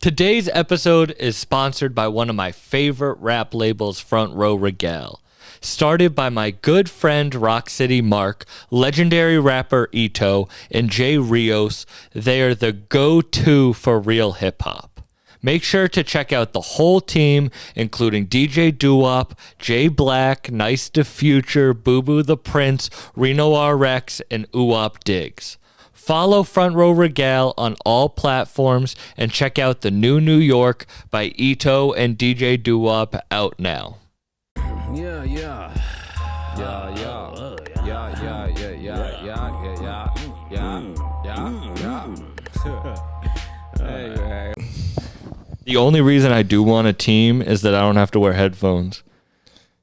Today's episode is sponsored by one of my favorite rap labels, Front Row Regale. Started by my good friend Rock City Mark, legendary rapper Ito, and Jay Rios, they are the go-to for real hip-hop. Make sure to check out the whole team, including DJ Doo-Wop, Jay Black, Nice to Future, Boo Boo the Prince, Reno RX, and Uwop Diggs. Follow Front Row Regale on all platforms and check out the new New York by Ito and DJ Doo-Wop out now. Yeah. The only reason I do want a team is that I don't have to wear headphones.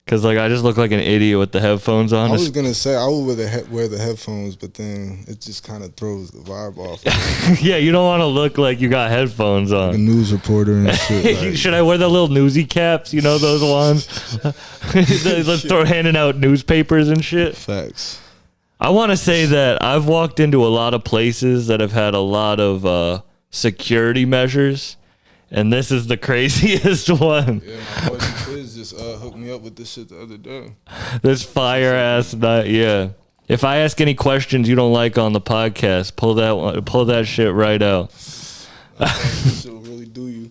Because, I just look like an idiot with the headphones on. I was going to say, I would wear the headphones, but then it just kind of throws the vibe off. Yeah, you don't want to look like you got headphones on. Like a news reporter and shit. Should I wear the little newsy caps? You know, those ones? Let's throw handing out newspapers and shit. Facts. I want to say that I've walked into a lot of places that have had a lot of security measures. And this is the craziest one. Yeah, my buddy Quiz just hooked me up with this shit the other day. This fire ass night, yeah. If I ask any questions you don't like on the podcast, pull that shit right out. This shit will really do you.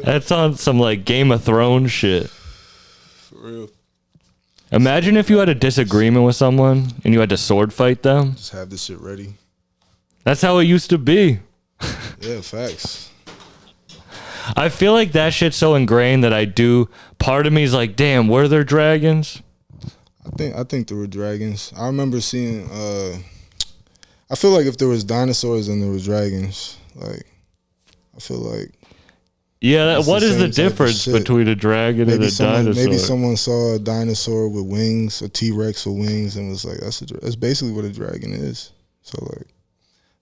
That's on some Game of Thrones shit. For real. Imagine if you had a disagreement with someone and you had to sword fight them. Just have this shit ready. That's how it used to be. Yeah, facts. I feel like that shit's so ingrained that part of me is like, damn, were there dragons? I think there were dragons. I remember seeing I feel like if there was dinosaurs and there was dragons, I feel like what is the difference between a dragon and a dinosaur? Maybe someone saw a dinosaur with wings, a T-Rex with wings, and was like, that's basically what a dragon is. So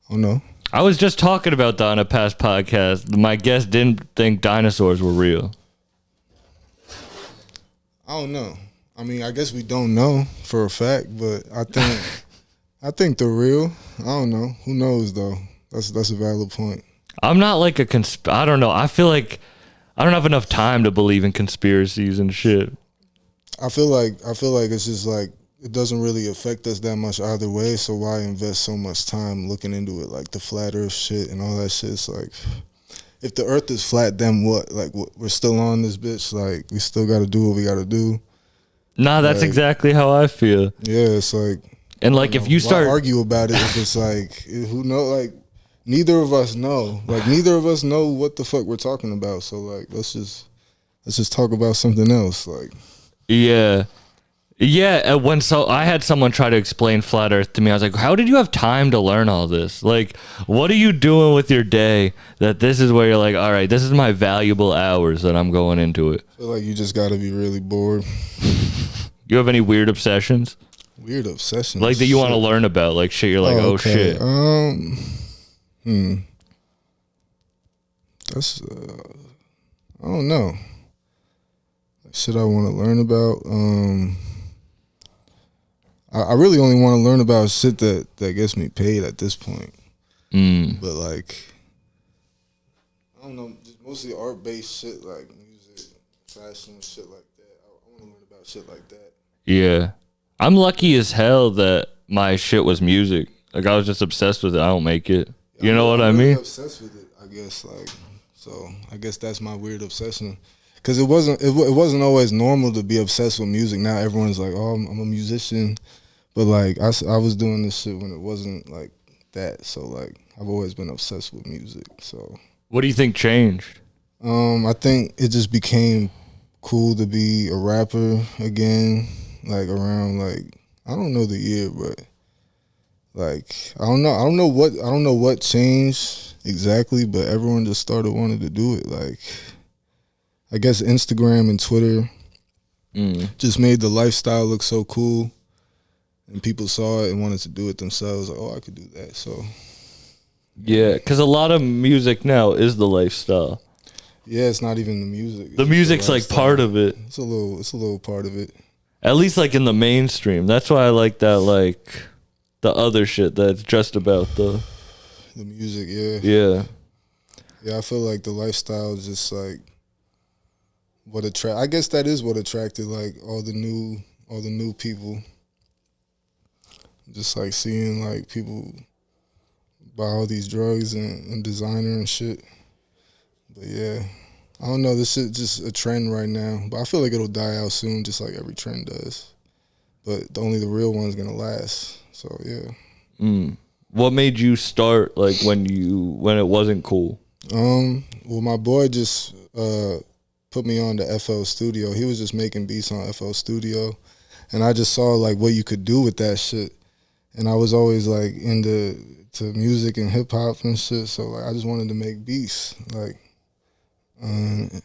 I don't know. I was just talking about that on a past podcast. My guest didn't think dinosaurs were real. I don't know. I mean, I guess we don't know for a fact, but I think they're real. I don't know. Who knows though? That's a valid point. I'm not like I don't know. I feel like I don't have enough time to believe in conspiracies and shit. I feel like it's just it doesn't really affect us that much either way, so why invest so much time looking into it, the flat earth shit and all that shit? It's if the earth is flat, then what? We're still on this bitch, we still got to do what we got to do. Nah, that's exactly how I feel. Yeah, it's and if you start argue about it, if it's who know, neither of us know. Neither of us know what the fuck we're talking about, so let's just talk about something else, Yeah. Yeah, I had someone try to explain flat earth to me. I was like, how did you have time to learn all this? What are you doing with your day that this is where you're like, all right, this is my valuable hours that I'm going into it? I feel like you just got to be really bored. You have any weird obsessions? Weird obsessions? That you want to learn about? Shit, you're like, oh okay. shit. That's, I don't know. Shit I want to learn about? I really only want to learn about shit that gets me paid at this point. But I don't know, just mostly art-based shit music, fashion, shit like that. I want to learn about shit like that. Yeah. I'm lucky as hell that my shit was music. I was just obsessed with it. I don't make it. You know what I mean? I'm obsessed with it, I guess. So I guess that's my weird obsession. Because it wasn't always normal to be obsessed with music. Now everyone's like, oh, I'm a musician. But I was doing this shit when it wasn't like that. So I've always been obsessed with music. So what do you think changed? I think it just became cool to be a rapper again. Around I don't know the year, but I don't know what changed exactly, but everyone just started wanting to do it. I guess Instagram and Twitter just made the lifestyle look so cool, and people saw it and wanted to do it themselves. Oh, I could do that. So, yeah, because a lot of music now is the lifestyle. Yeah, it's not even the music. The music's part of it. It's a little part of it. At least in the mainstream. That's why I like that the other shit that's just about the music. Yeah. Yeah. Yeah, I feel like the lifestyle is just like what attract. I guess that is what attracted like all the new people. Just like seeing like people buy all these drugs and designer and shit. But yeah, I don't know. This shit just a trend right now. But I feel like it'll die out soon, just like every trend does. But only the real one's gonna last. So yeah. What made you start like when it wasn't cool? Well, my boy just put me on the FL Studio. He was just making beats on FL Studio, and I just saw like what you could do with that shit. And I was always like into music and hip hop and shit. So like I just wanted to make beats. Like I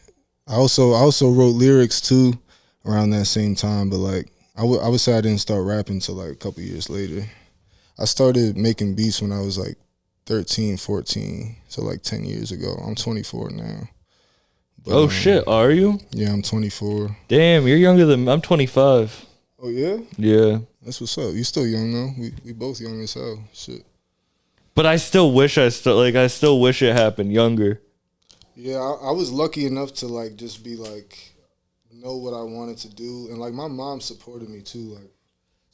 also wrote lyrics too around that same time. But like I would say I didn't start rapping till like a couple years later. I started making beats when I was like 13, 14. So like 10 years ago. I'm 24 now. But, Shit, are you? Yeah, I'm 24. Damn, you're younger than I'm 25. Oh yeah? Yeah. That's what's up. You still young though. We both young as hell. Shit. But I still wish I still wish it happened younger. Yeah, I was lucky enough to like just be like know what I wanted to do, and like my mom supported me too. Like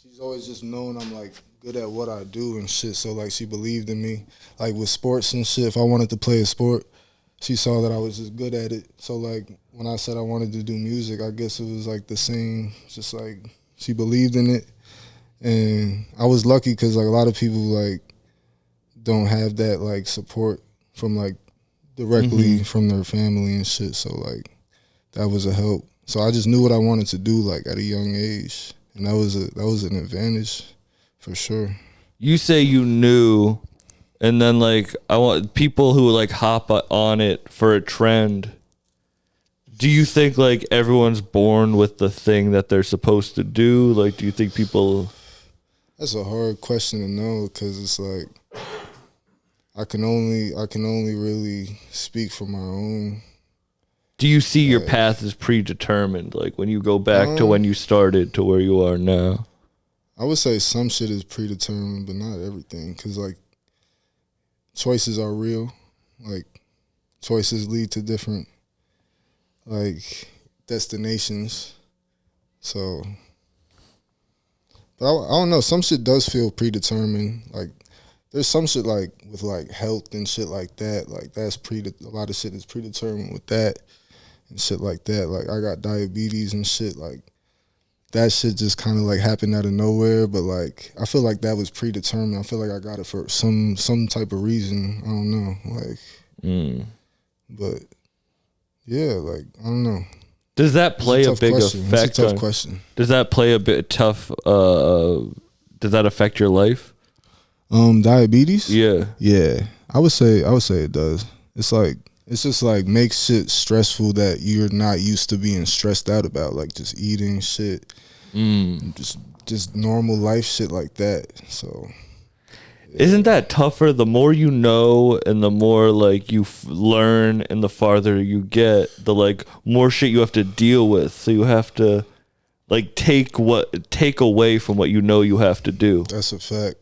she's always just known I'm like good at what I do and shit. So like she believed in me. Like with sports and shit, if I wanted to play a sport, she saw that I was just good at it. So like when I said I wanted to do music, I guess it was like the same. Just like she believed in it, and I was lucky because like a lot of people like don't have that like support from like directly from their family and shit. So like that was a help. So I just knew what I wanted to do like at a young age, and that was an advantage for sure. You say you knew, and then like I want people who like hop on it for a trend. Do you think like everyone's born with the thing that they're supposed to do? Like, do you think people? That's a hard question to know because it's like I can only really speak for my own. Do you see your path as predetermined? Like when you go back to when you started to where you are now? I would say some shit is predetermined, but not everything. Because like choices are real. Like choices lead to different like destinations. So, but I don't know. Some shit does feel predetermined. Like there's some shit like with like health and shit like that. Like that's a lot of shit is predetermined with that and shit like that. Like I got diabetes and shit. Like that shit just kind of like happened out of nowhere. But like I feel like that was predetermined. I feel like I got it for some type of reason. I don't know. Like, but yeah, like I don't know. Does that play a big effect? It's a tough question. Does that play a bit tough? Does that affect your life? Diabetes? Yeah. I would say it does. It's just like makes shit stressful that you're not used to being stressed out about, like just eating shit, just normal life shit like that. So, yeah. Isn't that tougher? The more you know, and the more like you learn, and the farther you get, the like more shit you have to deal with. So you have to like take away from what you know you have to do. That's a fact.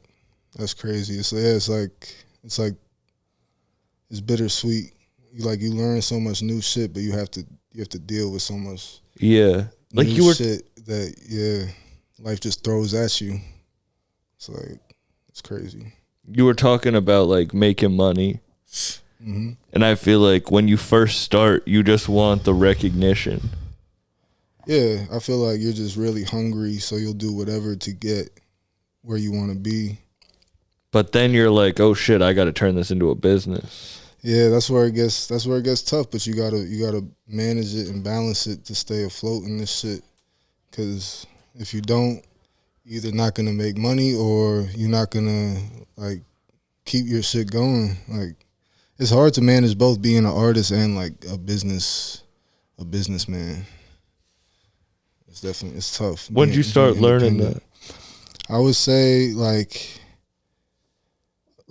That's crazy. It's like it's bittersweet. You learn so much new shit, but you have to deal with so much like new shit that life just throws at you. It's like it's crazy. You were talking about like making money, and I feel like when you first start, you just want the recognition. Yeah, I feel like you're just really hungry, so you'll do whatever to get where you want to be. But then you're like, oh shit, I got to turn this into a business. Yeah, that's where it gets tough. But you gotta manage it and balance it to stay afloat in this shit. Because if you don't, you're either not gonna make money or you're not gonna like keep your shit going. Like it's hard to manage both being an artist and like a businessman. It's tough. When did you start learning that? I would say like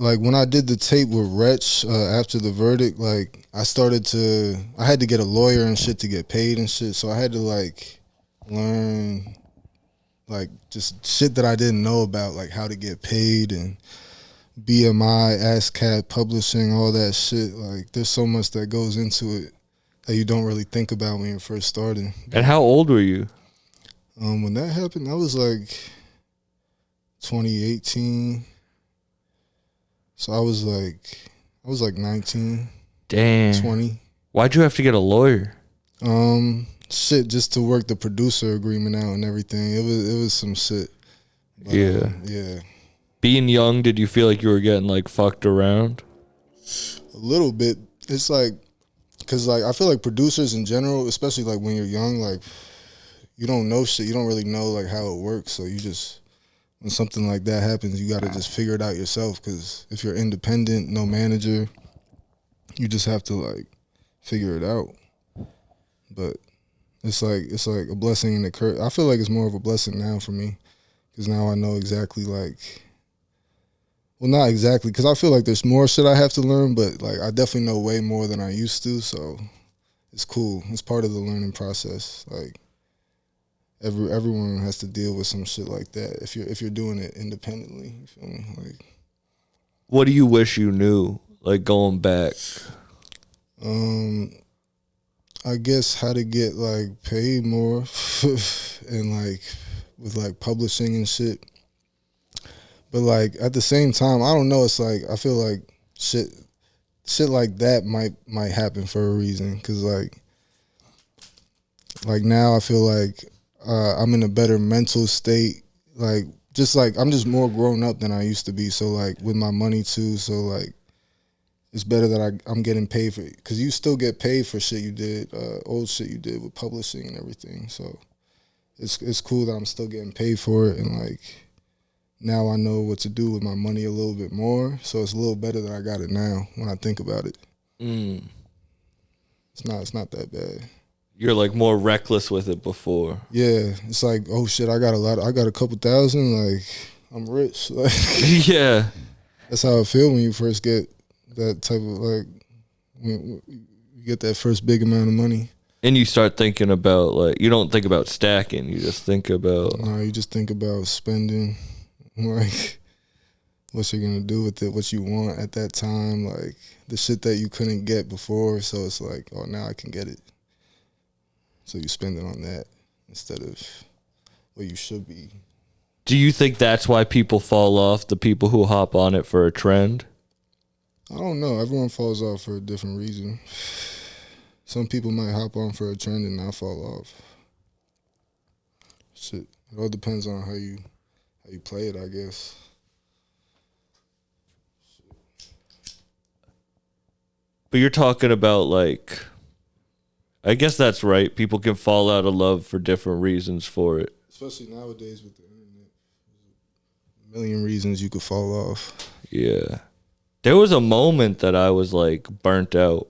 when I did the tape with Wretch after the verdict, like I had to get a lawyer and shit to get paid and shit. So I had to like learn like just shit that I didn't know about, like how to get paid and BMI, ASCAP, publishing, all that shit. Like, there's so much that goes into it that you don't really think about when you're first starting. And how old were you? When that happened, I was like 2018. So I was like 19, Damn. 20. Why'd you have to get a lawyer? Shit, just to work the producer agreement out and everything. It was some shit. But, Yeah. Yeah. Being young, did you feel like you were getting like fucked around? A little bit. It's like, cause like I feel like producers in general, especially like when you're young, like you don't know shit. You don't really know like how it works. So you just, when something like that happens, you got to just figure it out yourself. Cause if you're independent, no manager, you just have to like figure it out. But it's like a blessing and a curse. I feel like it's more of a blessing now for me, cause now I know exactly like. Well, not exactly, because I feel like there's more shit I have to learn, but like I definitely know way more than I used to, so it's cool. It's part of the learning process. Like everyone has to deal with some shit like that if you're doing it independently. You feel me? Like, What do you wish you knew, like going back? I guess how to get like paid more and like with like publishing and shit. But like at the same time, I don't know. It's like I feel like shit like that might happen for a reason. Cause like now I feel like I'm in a better mental state. Like I'm just more grown up than I used to be. So like with my money too. So like it's better that I'm getting paid for it. Cause you still get paid for shit you did, old shit you did with publishing and everything. So it's cool that I'm still getting paid for it and like. Now I know what to do with my money a little bit more, so it's a little better that I got it now when I think about it. It's not that bad. You're like more reckless with it before. Yeah, it's like, oh shit, I got a couple thousand, like I'm rich. Like Yeah. That's how I feel when you first get that type of like when you get that first big amount of money. And you start thinking about like you don't think about stacking, you just think about No, you just think about spending. Like, what you're gonna do with it, what you want at that time, like the shit that you couldn't get before. So it's like, oh, now I can get it. So you spend it on that instead of what you should be. Do you think that's why people fall off, the people who hop on it for a trend? I don't know. Everyone falls off for a different reason. Some people might hop on for a trend and not fall off. Shit, it all depends on how you play it, I guess. But you're talking about like, I guess that's right. People can fall out of love for different reasons for it. Especially nowadays with the internet. There's a million reasons you could fall off. Yeah. There was a moment that I was like burnt out.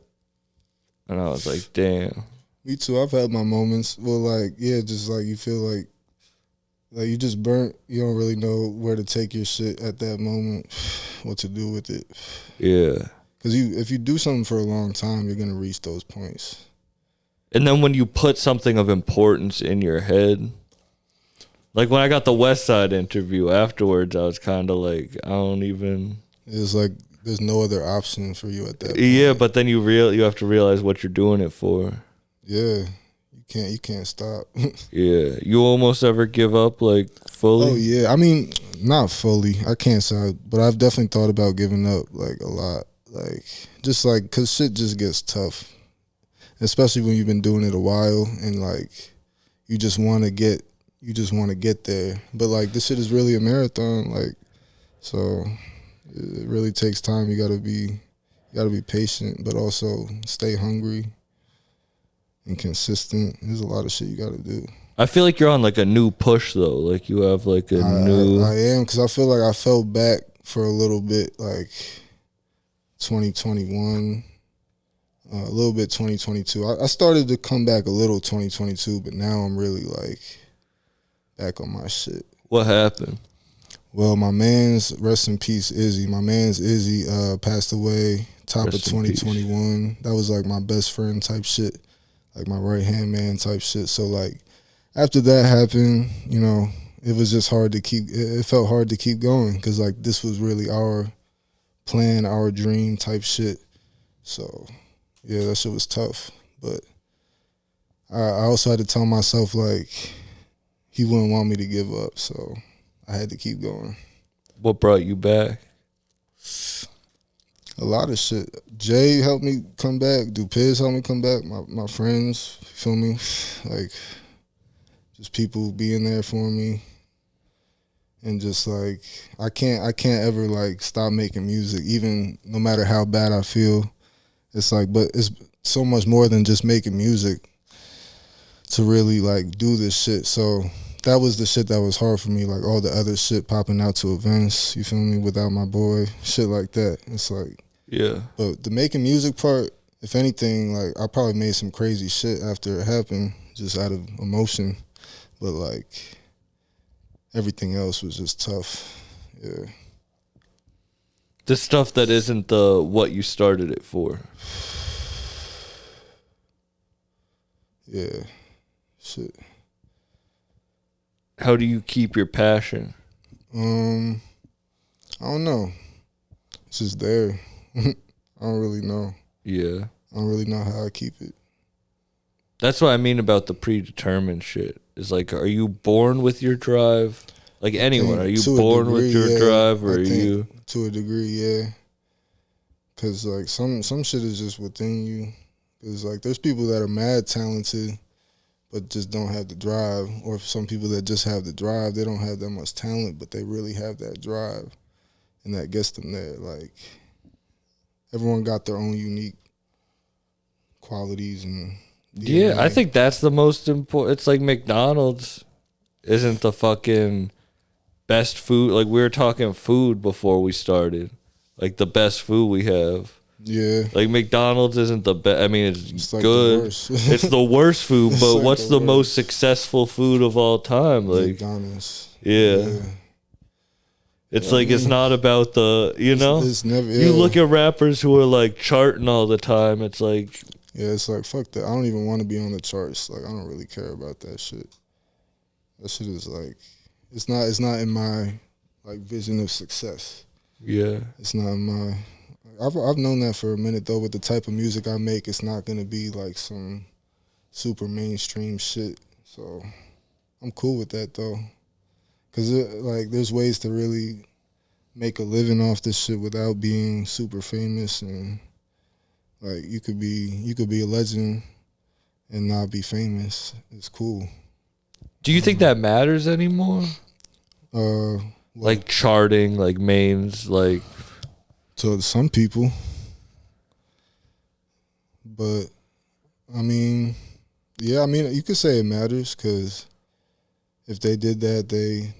And I was like, damn. Me too. I've had my moments. Well, like, yeah, just like you feel like you just burnt. You don't really know where to take your shit at that moment, what to do with it. Yeah. Because if you do something for a long time, you're going to reach those points. And then when you put something of importance in your head, like when I got the West Side interview afterwards, I was kind of like, I don't even. It's like there's no other option for you at that point. Yeah, but then you have to realize what you're doing it for. Yeah. You can't stop. Yeah. You almost ever give up like fully? Oh yeah. I mean, not fully. I can't say, but I've definitely thought about giving up like a lot. Like just like cause shit just gets tough. Especially when you've been doing it a while and like you just want to get there. But like this shit is really a marathon, like so it really takes time. You gotta be patient, but also stay hungry. And consistent. There's a lot of shit you got to do. I feel like you're on like a new push though. Like you have like a new. I am because I feel like I fell back for a little bit, like 2021, a little bit 2022. I started to come back a little 2022, but now I'm really like back on my shit. What happened? Well, my man's rest in peace, Izzy. My man's Izzy passed away top Rest of 2021. That was like my best friend type shit. Like my right-hand man type shit. So like after that happened, you know, it was just hard to keep, it felt hard to keep going because like this was really our plan our dream type shit. So yeah, that shit was tough. But I also had to tell myself like he wouldn't want me to give up, so I had to keep going. What brought you back? A lot of shit. Jay helped me come back. Dupiz helped me come back. My friends, you feel me? Like, just people being there for me. And just like, I can't ever like stop making music, even no matter how bad I feel. It's like, but it's so much more than just making music to really like do this shit. So that was the shit that was hard for me, like all the other shit popping out to events, you feel me, without my boy, shit like that. It's like, yeah. But the making music part, if anything, like I probably made some crazy shit after it happened, just out of emotion. But like everything else was just tough. Yeah. The stuff that isn't the what you started it for. Yeah. Shit. How do you keep your passion? I don't know. It's just there. I don't really know. Yeah. I don't really know how I keep it. That's what I mean about the predetermined shit. Is like, are you born with your drive? Like anyone, are you born with your drive, or are you? To a degree, yeah. Cause like some shit is just within you. Cause like there's people that are mad talented, but just don't have the drive. Or some people that just have the drive, they don't have that much talent, but they really have that drive, and that gets them there. Like everyone got their own unique qualities and DNA. Yeah, I think that's the most important. It's like McDonald's isn't the fucking best food. Like we were talking food before we started. Like the best food we have. Yeah. Like McDonald's isn't the best. I mean, it's like good. The worst. It's the worst food, but like what's the most successful food of all time? Like McDonald's. Yeah. It's like, it's not about the, you know? It's never, You look at rappers who are like charting all the time. It's like, yeah, it's like, fuck that. I don't even want to be on the charts. Like, I don't really care about that shit. That shit is like, it's not in my like vision of success. yeah. It's not in my. I've known that for a minute though. With the type of music I make, it's not gonna be like some super mainstream shit. So I'm cool with that though, cause like there's ways to really make a living off this shit without being super famous, and like you could be a legend and not be famous. It's cool. Do you think that matters anymore? Like charting, like mains, like. To some people. But, I mean, yeah, I mean, you could say it matters, because if they did that, they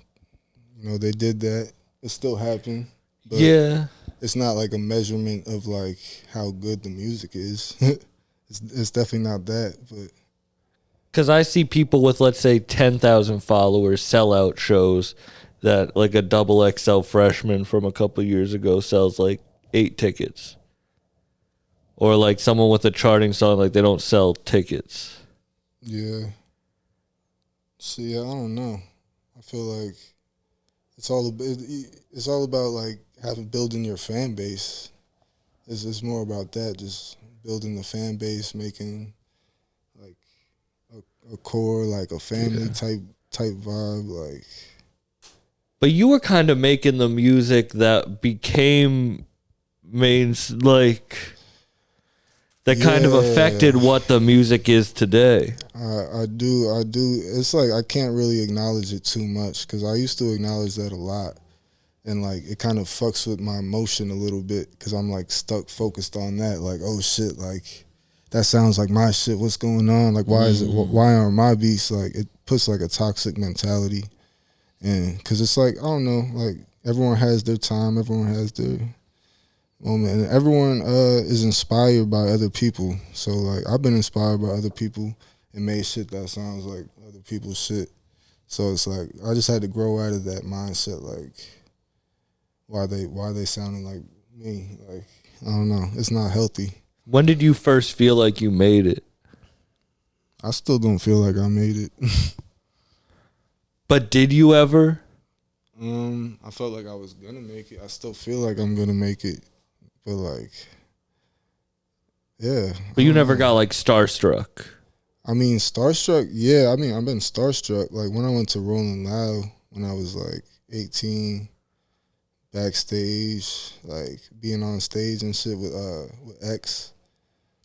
did that. It still happened. But yeah. It's not like a measurement of, like, how good the music is. It's definitely not that, but. Because I see people with, let's say, 10,000 followers sell out shows that, like, a double XL freshman from a couple years ago sells, like, 8 tickets. Or, like, someone with a charting song, like, they don't sell tickets. Yeah. See, I don't know. I feel like it's all about like building your fan base. It's more about that, just building the fan base, making like a core, like a family type vibe, like. But you were kind of making the music that became like that kind of affected what the music is today. I do. It's like I can't really acknowledge it too much, because I used to acknowledge that a lot, and like it kind of fucks with my emotion a little bit, because I'm like stuck focused on that. Like, oh shit, like that sounds like my shit. What's going on? Like, why aren't my beats? Like, it puts like a toxic mentality, and because it's like, I don't know, like everyone has their time, everyone has their moment, and everyone is inspired by other people. So like I've been inspired by other people and made shit that sounds like other people's shit. So it's like I just had to grow out of that mindset, like why they sounding like me. Like, I don't know, it's not healthy. When did you first feel like you made it? I still don't feel like I made it. But did you ever? I felt like I was gonna make it. I still feel like I'm gonna make it. But like, yeah. But you never got like starstruck. I mean, Starstruck, yeah. I mean, I've been starstruck. Like when I went to Rolling Loud when I was like 18, backstage, like being on stage and shit with X.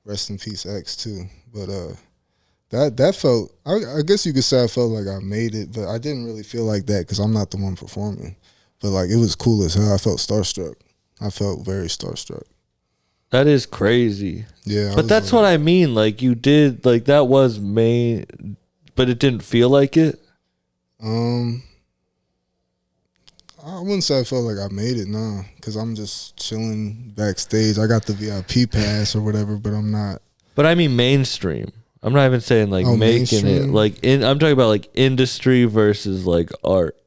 Rest in peace, X too. But that felt. I guess you could say I felt like I made it, but I didn't really feel like that because I'm not the one performing. But like it was cool as hell. I felt starstruck. I felt very starstruck. That is crazy. Yeah, but that's like, what I mean. Like you did, like that was main, but it didn't feel like it. I wouldn't say I felt like I made it, nah, because I'm just chilling backstage. I got the VIP pass or whatever, but I'm not. But I mean mainstream. I'm not even saying like making mainstream? it. Like I'm talking about like industry versus like art.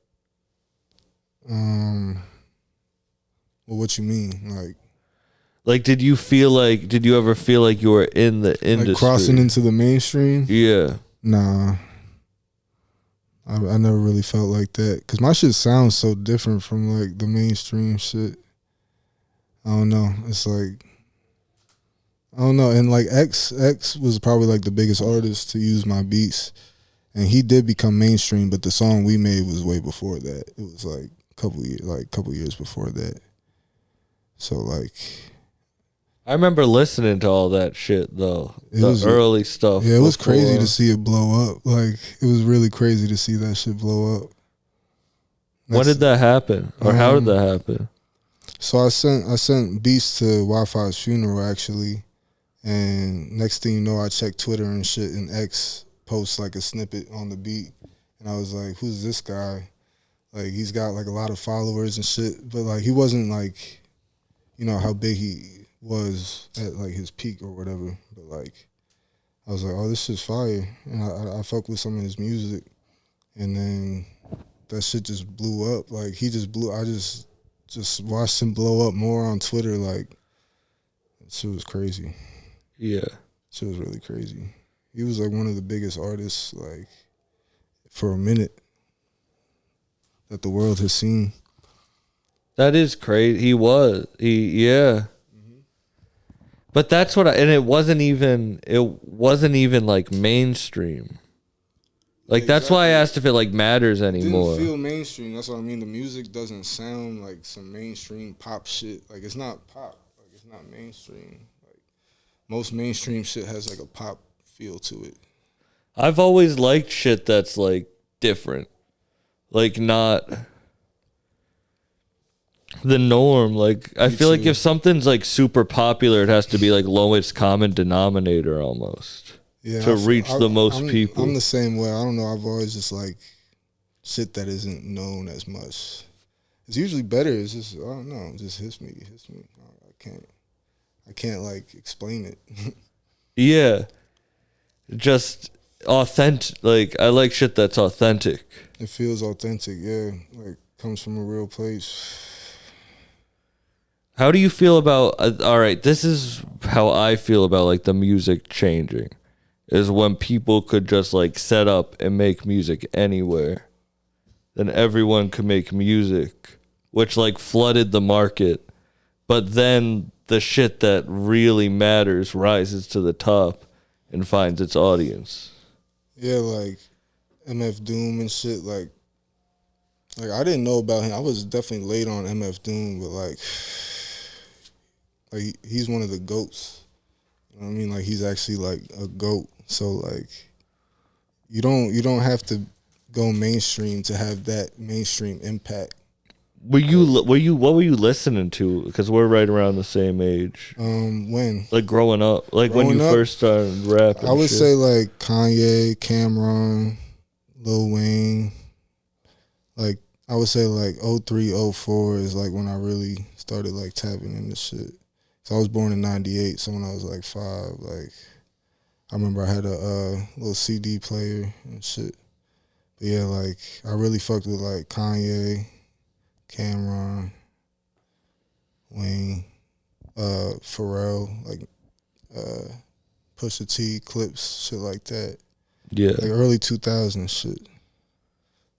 Well, what you mean, like, did you ever feel like you were in the industry? Like crossing into the mainstream? Yeah. Nah. I never really felt like that. Because my shit sounds so different from, like, the mainstream shit. I don't know. It's like, I don't know. And, like, X was probably, like, the biggest artist to use my beats. And he did become mainstream, but the song we made was way before that. It was, like, a couple years before that. So, like... I remember listening to all that shit though. Early stuff. Yeah, it was crazy to see it blow up. Like it was really crazy to see that shit blow up. When did that happen? Or how did that happen? So I sent beats to Wi-Fi's funeral actually, and next thing you know, I checked Twitter and shit, and X posts like a snippet on the beat, and I was like, "Who's this guy?" Like he's got like a lot of followers and shit, but like he wasn't like, you know how big he was at like his peak or whatever, but like I was like, oh, this shit's fire, and I fuck with some of his music, and then that shit just blew up. Like he just blew. I just watched him blow up more on Twitter. Like shit was crazy. Yeah, shit was really crazy. He was like one of the biggest artists like for a minute that the world has seen. That is crazy. Yeah. But that's what and it wasn't even like mainstream. Like exactly. That's why I asked if it like matters anymore. It didn't feel mainstream. That's what I mean. The music doesn't sound like some mainstream pop shit. Like it's not pop. Like it's not mainstream. Like most mainstream shit has like a pop feel to it. I've always liked shit that's like different. Like not the norm. Like I feel like if something's like super popular, it has to be like lowest common denominator almost to reach the most people. I'm the same way. I don't know. I've always just like shit that isn't known as much. It's usually better. It's just I don't know. It just hits me. I can't like explain it. Yeah, just authentic. Like I like shit that's authentic. It feels authentic. Yeah, like comes from a real place. How do you feel about, all right, this is how I feel about like the music changing, is when people could just like set up and make music anywhere. Then everyone could make music, which like flooded the market. But then the shit that really matters rises to the top and finds its audience. Yeah, like MF Doom and shit, like I didn't know about him. I was definitely late on MF Doom, but like he's one of the GOATs. You know what I mean? Like he's actually like a GOAT. So like you don't have to go mainstream to have that mainstream impact. What were you listening to? Because we're right around the same age. When? Like growing up. Like when you first started rapping. I would say like Kanye, Cameron, Lil Wayne. Like I would say like 03, 04 is like when I really started like tapping into shit. So I was born in 98, so when I was like 5, like I remember I had a little CD player and shit. But yeah, like I really fucked with like Kanye, Cameron, Wayne, Pharrell, like Pusha T, Clips, shit like that. Yeah. Like early 2000s shit.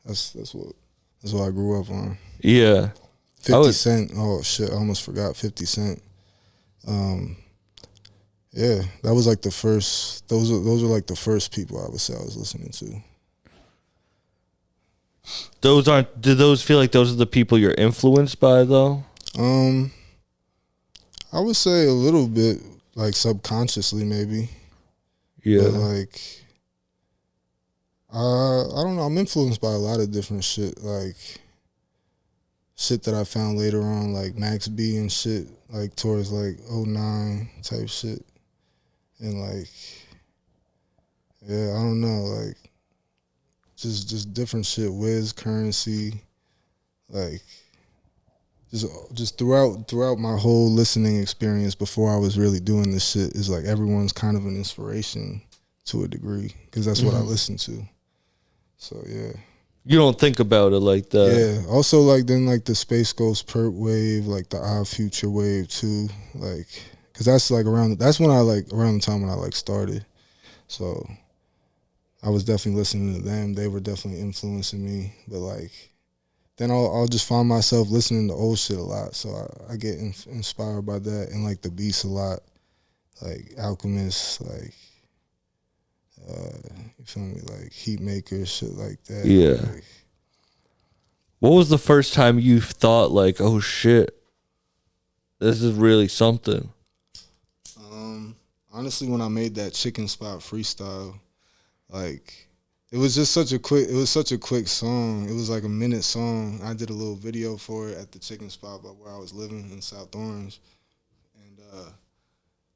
That's what I grew up on. Yeah. 50 Cent. Oh shit, I almost forgot 50 Cent. Yeah, that was like the first. Those are like the first people I would say I was listening to. Do those feel like those are the people you're influenced by though? I would say a little bit, like subconsciously maybe. Yeah. But like, I don't know. I'm influenced by a lot of different shit, like shit that I found later on, like Max B and shit, like towards like '09 type shit, and like, yeah, I don't know, like just different shit. Wiz, Currency, like just throughout my whole listening experience before I was really doing this shit is like everyone's kind of an inspiration to a degree because that's what I listen to. So yeah. You don't think about it like that. Yeah. Also, like then like the Space Ghost Perp wave, like the Odd Future wave too, like because that's like that's when I like around the time when I like started. So I was definitely listening to them. They were definitely influencing me. But like then I'll just find myself listening to old shit a lot. So I get inspired by that and like the beats a lot, like Alchemist, like. You feel me? Like Heatmaker, shit like that. Yeah. Like, what was the first time you thought like, oh shit, this is really something? Honestly, when I made that Chicken Spot freestyle, like it was such a quick song. It was like a minute song. I did a little video for it at the Chicken Spot by where I was living in South Orange. And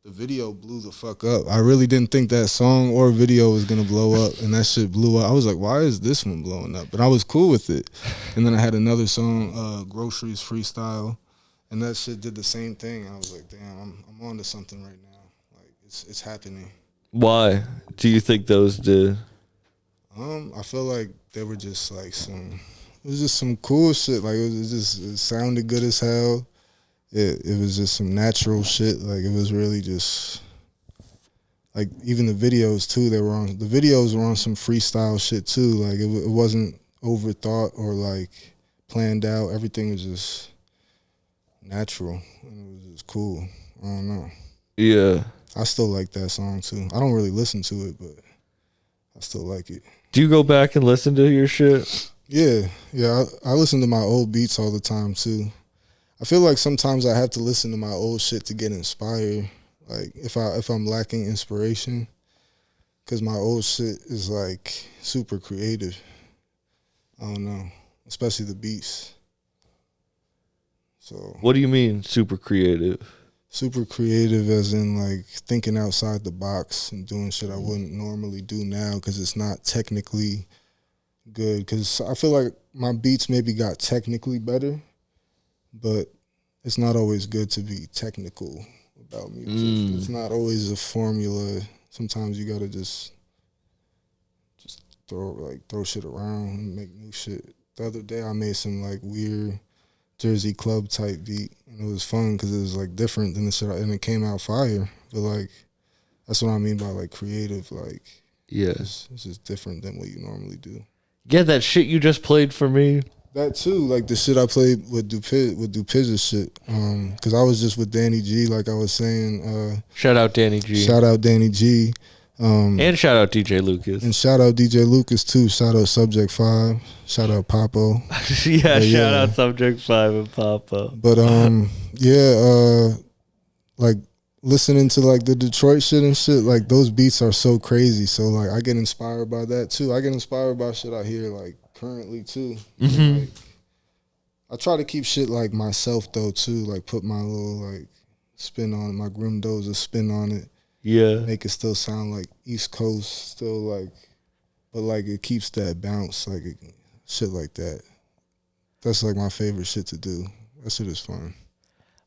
the video blew the fuck up. I really didn't think that song or video was gonna blow up, and that shit blew up. I was like, why is this one blowing up? But I was cool with it. And then I had another song, Groceries Freestyle, and that shit did the same thing. I was like, damn, I'm on to something right now. Like it's happening. Why do you think those did? I feel like they were just like it was just some cool shit. Like it sounded good as hell. It was just some natural shit. Like it was really just like even the videos too. The videos were on some freestyle shit too. Like it wasn't overthought or like planned out. Everything was just natural and it was just cool. I don't know. Yeah. I still like that song too. I don't really listen to it, but I still like it. Do you go back and listen to your shit? Yeah. I listen to my old beats all the time too. I feel like sometimes I have to listen to my old shit to get inspired. Like if I'm lacking inspiration, because my old shit is like super creative. I don't know, especially the beats. So what do you mean super creative? Super creative as in like thinking outside the box and doing shit I wouldn't normally do now because it's not technically good. Because I feel like my beats maybe got technically better, but it's not always good to be technical about music. It's not always a formula. Sometimes you gotta just throw shit around and make new shit. The other day I made some like weird Jersey club type beat, and it was fun because it was like different than the shit, and it came out fire. But like that's what I mean by like creative. Like it's just different than what you normally do. Yeah, that shit you just played for me. That too, like the shit I played with Dupiz's shit. Cause I was just with Danny G, like I was saying. Shout out Danny G. Shout out Danny G. And shout out DJ Lucas. And shout out DJ Lucas too. Shout out Subject 5. Shout out Papo. Shout out Subject 5 and Papo. But like listening to like the Detroit shit and shit, like those beats are so crazy. So like I get inspired by that too. I get inspired by shit I hear like currently too. Like, I try to keep shit like myself though too. Like put my little like spin on it, my Grimm Doza spin on it. Yeah. Make it still sound like East Coast, still like, but like it keeps that bounce, like shit like that. That's like my favorite shit to do. That shit is fun.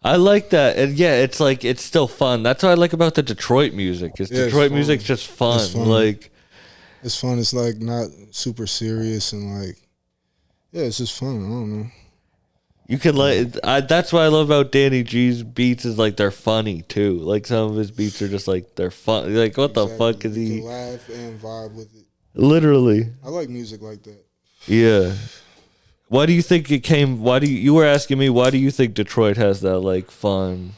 I like that. And yeah, it's like, it's still fun. That's what I like about the Detroit music. Detroit music's just fun. It's fun. Like, it's fun. It's like not super serious and like, yeah, it's just fun. I don't know. you can that's what I love about Danny G's beats is like they're funny too. Like some of his beats are just like they're fun. Like what the fuck is you he? can laugh and vibe with it. Literally. I like music like that. Yeah. Why do you think it came? You were asking me why do you think Detroit has that like fun?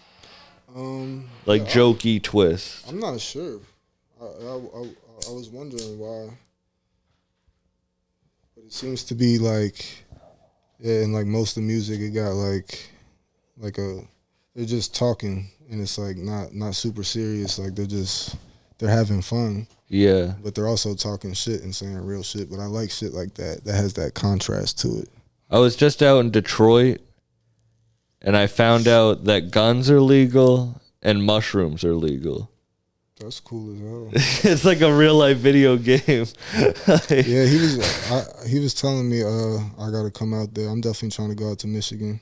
Like yeah, jokey twist. I'm not sure. I was wondering why, but it seems to be like, yeah, and like most of the music, it got like they're just talking, and it's like not super serious. Like they're having fun. Yeah. But they're also talking shit and saying real shit. But I like shit like that. That has that contrast to it. I was just out in Detroit, and I found out that guns are legal and mushrooms are legal. That's cool as hell. It's like a real life video game. Yeah, he was telling me I gotta come out there. I'm definitely trying to go out to Michigan.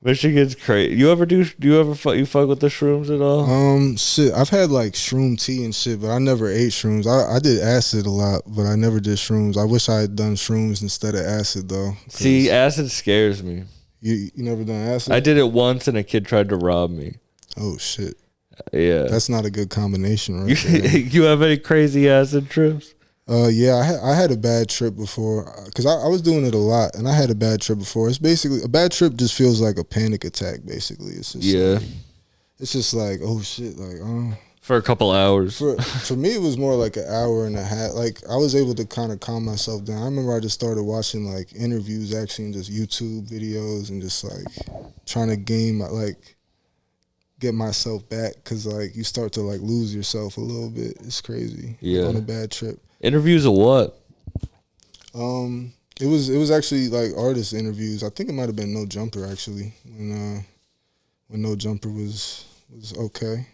Michigan's crazy. Do you ever fuck with the shrooms at all? Shit, I've had like shroom tea and shit, but I never ate shrooms. I did acid a lot, but I never did shrooms. I wish I had done shrooms instead of acid though. See, acid scares me. You never done acid? I did it once, and a kid tried to rob me. Oh shit. Yeah, that's not a good combination, right? You have any crazy acid trips? Yeah, I had a bad trip before because I was doing it a lot, and I had a bad trip before. It's basically a bad trip just feels like a panic attack. Basically, it's just it's just like oh shit, like for a couple hours. For me, it was more like an hour and a half. Like I was able to kind of calm myself down. I remember I just started watching like interviews, actually, and just YouTube videos, and just like trying to get myself back because like you start to like lose yourself a little bit. It's crazy. Yeah, like, on a bad trip. Interviews of what? It was actually like artist interviews. I think it might have been No Jumper actually when No Jumper was okay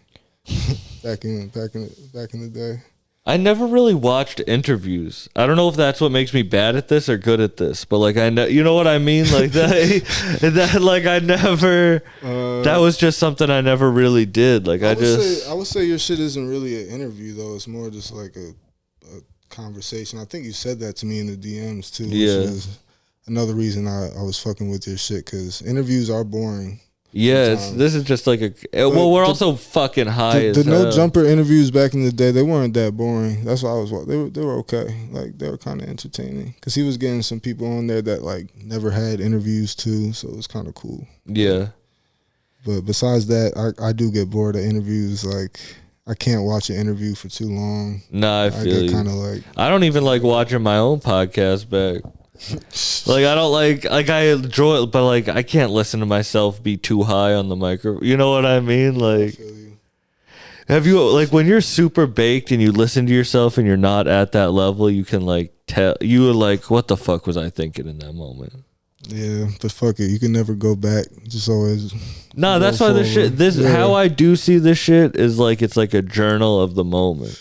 back in the day. I never really watched interviews. I don't know if that's what makes me bad at this or good at this, but like you know what I mean, like that like I never. That was just something I never really did. Like I would say your shit isn't really an interview though. It's more just like a conversation. I think you said that to me in the DMs too. Yeah. Which is another reason I was fucking with your shit because interviews are boring. Yeah, this is just like well, we're also fucking high. The No Jumper interviews back in the day, they weren't that boring. That's why I was. They were okay. Like they were kind of entertaining because he was getting some people on there that like never had interviews too, so it was kind of cool. Yeah. But besides that, I do get bored of interviews. Like I can't watch an interview for too long. Nah, I feel you. Kind of like I don't even like watching my own podcast back. Like I don't like I enjoy it, but like I can't listen to myself be too high on the micro. You know what I mean? Like, have you like when you're super baked and you listen to yourself and you're not at that level, you can like tell you were like, what the fuck was I thinking in that moment? Yeah, but fuck it, you can never go back. Just always. No, that's why how I do see this shit is like it's like a journal of the moment.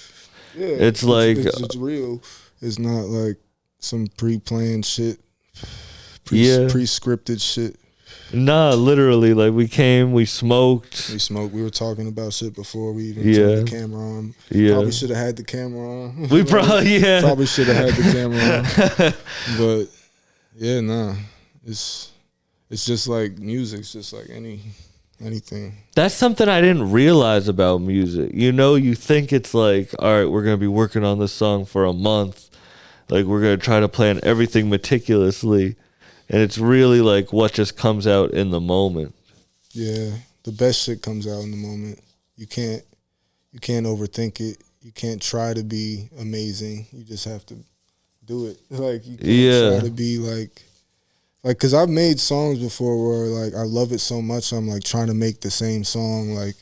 Yeah, it's real. It's not like some pre-planned shit, pre-scripted shit. Nah, literally, like we came, we smoked. We were talking about shit before we even turned the camera on. Yeah. Probably should have had the camera on. We probably should have had the camera on. But yeah, nah. It's just like music. It's just like anything. That's something I didn't realize about music. You know, you think it's like, all right, we're going to be working on this song for a month. Like, we're going to try to plan everything meticulously. And it's really like what just comes out in the moment. Yeah. The best shit comes out in the moment. You can't overthink it. You can't try to be amazing. You just have to do it. Like, you can't try to be like, cause I've made songs before where like I love it so much I'm like trying to make the same song like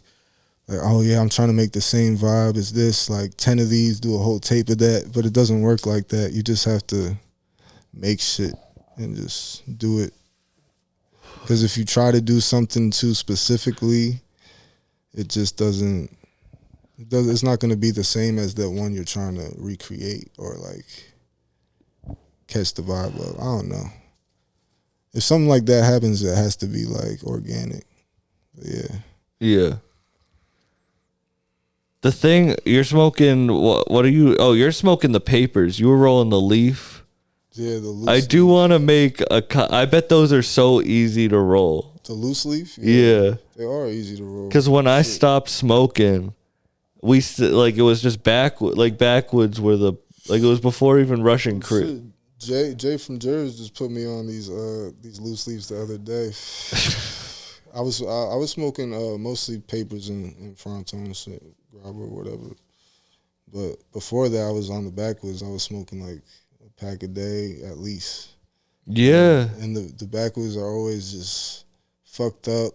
oh yeah, I'm trying to make the same vibe as this, like 10 of these, do a whole tape of that, but it doesn't work like that. You just have to make shit and just do it. Cause if you try to do something too specifically, it just it's not gonna be the same as that one you're trying to recreate or like catch the vibe of. I don't know. If something like that happens, it has to be like organic. Yeah. Yeah. The thing you're smoking, what are you? Oh, you're smoking the papers. You were rolling the leaf. Yeah, the loose. I do want to make I bet those are so easy to roll. The loose leaf. Yeah. They are easy to roll. Because when I stopped smoking, it was just backwoods where it was before even Russian Creek. Jay from Jersey just put me on these loose leaves the other day. I was smoking mostly papers and Fronto and shit, grab or whatever. But before that, I was on the backwoods. I was smoking like a pack a day at least. Yeah. And the backwoods are always just fucked up.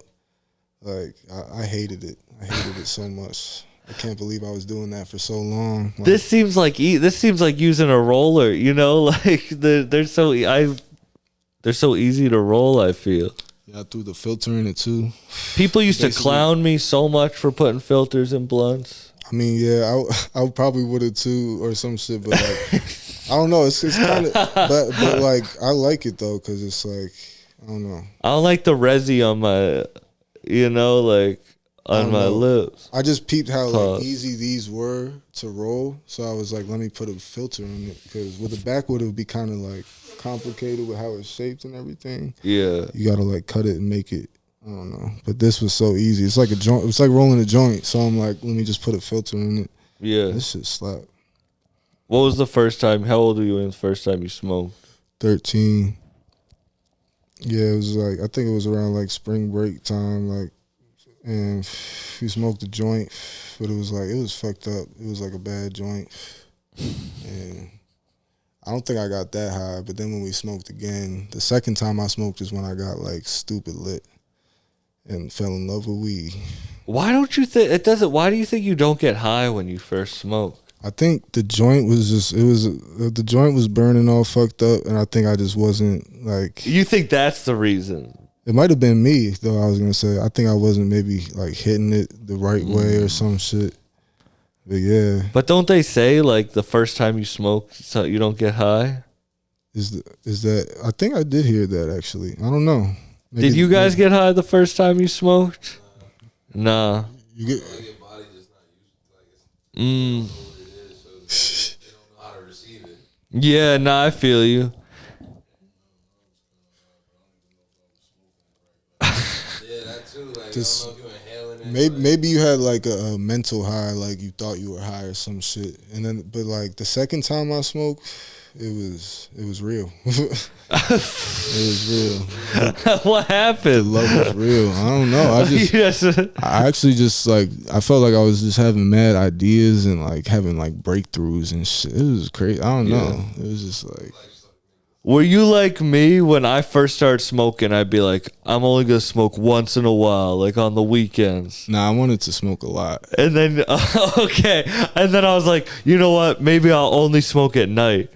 Like I hated it. I hated it so much. I can't believe I was doing that for so long. Like, This seems like using a roller. You know, like they're so easy to roll. I feel. yeah, I threw the filter in it too. People used to clown me so much for putting filters in blunts. I mean, yeah, I probably would have too or some shit, but like, I don't know. It's kind of, but like I like it though because it's like I don't know. I don't like the resi on my, like on my lips. I just peeped how like easy these were to roll, so I was like, let me put a filter in it because with the backwood it would be kind of like complicated with how it's shaped and everything. Yeah, you gotta like cut it and make it. I don't know, but this was so easy. It's like a joint. It's like rolling a joint. So I'm like, let me just put a filter in it. Yeah, this shit slap. What was the first time? How old were you when the first time you smoked? 13. Yeah, it was like I think it was around like spring break time, like, and we smoked a joint, but it was fucked up. It was like a bad joint, and I don't think I got that high. But then when we smoked again, the second time I smoked is when I got like stupid lit and fell in love with weed. Why don't you think it doesn't? Why do you think you don't get high when you first smoke? I think the joint was the joint was burning all fucked up, and I think I just wasn't like. You think that's the reason? It might have been me though. I was gonna say I think I wasn't maybe like hitting it the right way or some shit. But yeah. But don't they say like the first time you smoke, so you don't get high? Is that? I think I did hear that actually. I don't know. Did you guys get high the first time you smoked? Nah. You get. Your body just not used to like so they don't know how to receive it. Yeah, nah, I feel you. Yeah, that too. Like, Just, I don't know if you inhaling it. maybe you had like a mental high, like you thought you were high or some shit, and then but like the second time I smoked, it was real. It was real. What happened? The love was real. I don't know. I actually just like I felt like I was just having mad ideas and like having like breakthroughs and shit. It was crazy. I don't know. It was just like. Were you like me when I first started smoking? I'd be like, I'm only gonna smoke once in a while, like on the weekends. Nah, I wanted to smoke a lot. And then okay, and then I was like, you know what? Maybe I'll only smoke at night.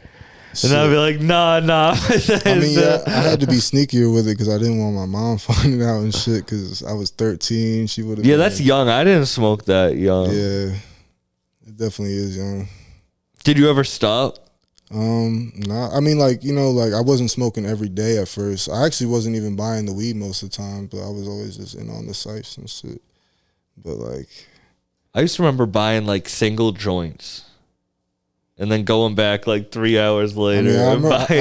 And I'd be like, nah. I mean, yeah, I had to be sneakier with it because I didn't want my mom finding out and shit. Because I was 13, she would have. Yeah, that's young. I didn't smoke that young. Yeah, it definitely is young. Did you ever stop? Nah. I mean, like like I wasn't smoking every day at first. I actually wasn't even buying the weed most of the time, but I was always just in on the sipes and shit. But like, I used to remember buying like single joints. And then going back like 3 hours later. I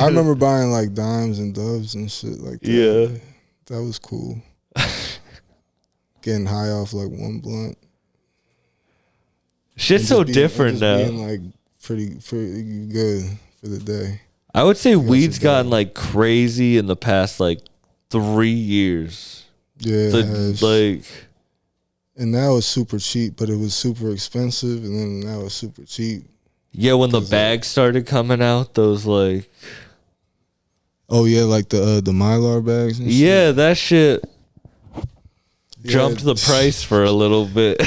remember buying like dimes and doves and shit like that. Yeah. That was cool. Getting high off like one blunt. Shit's so different now. Being like pretty good for the day. I would say weed's gotten like crazy in the past like 3 years. Yeah. Like. And now it's super cheap, but it was super expensive, and then now it's super cheap. Yeah, when the bags started coming out, those like. Oh yeah, like the Mylar bags and shit. Yeah, that shit jumped the price for a little bit.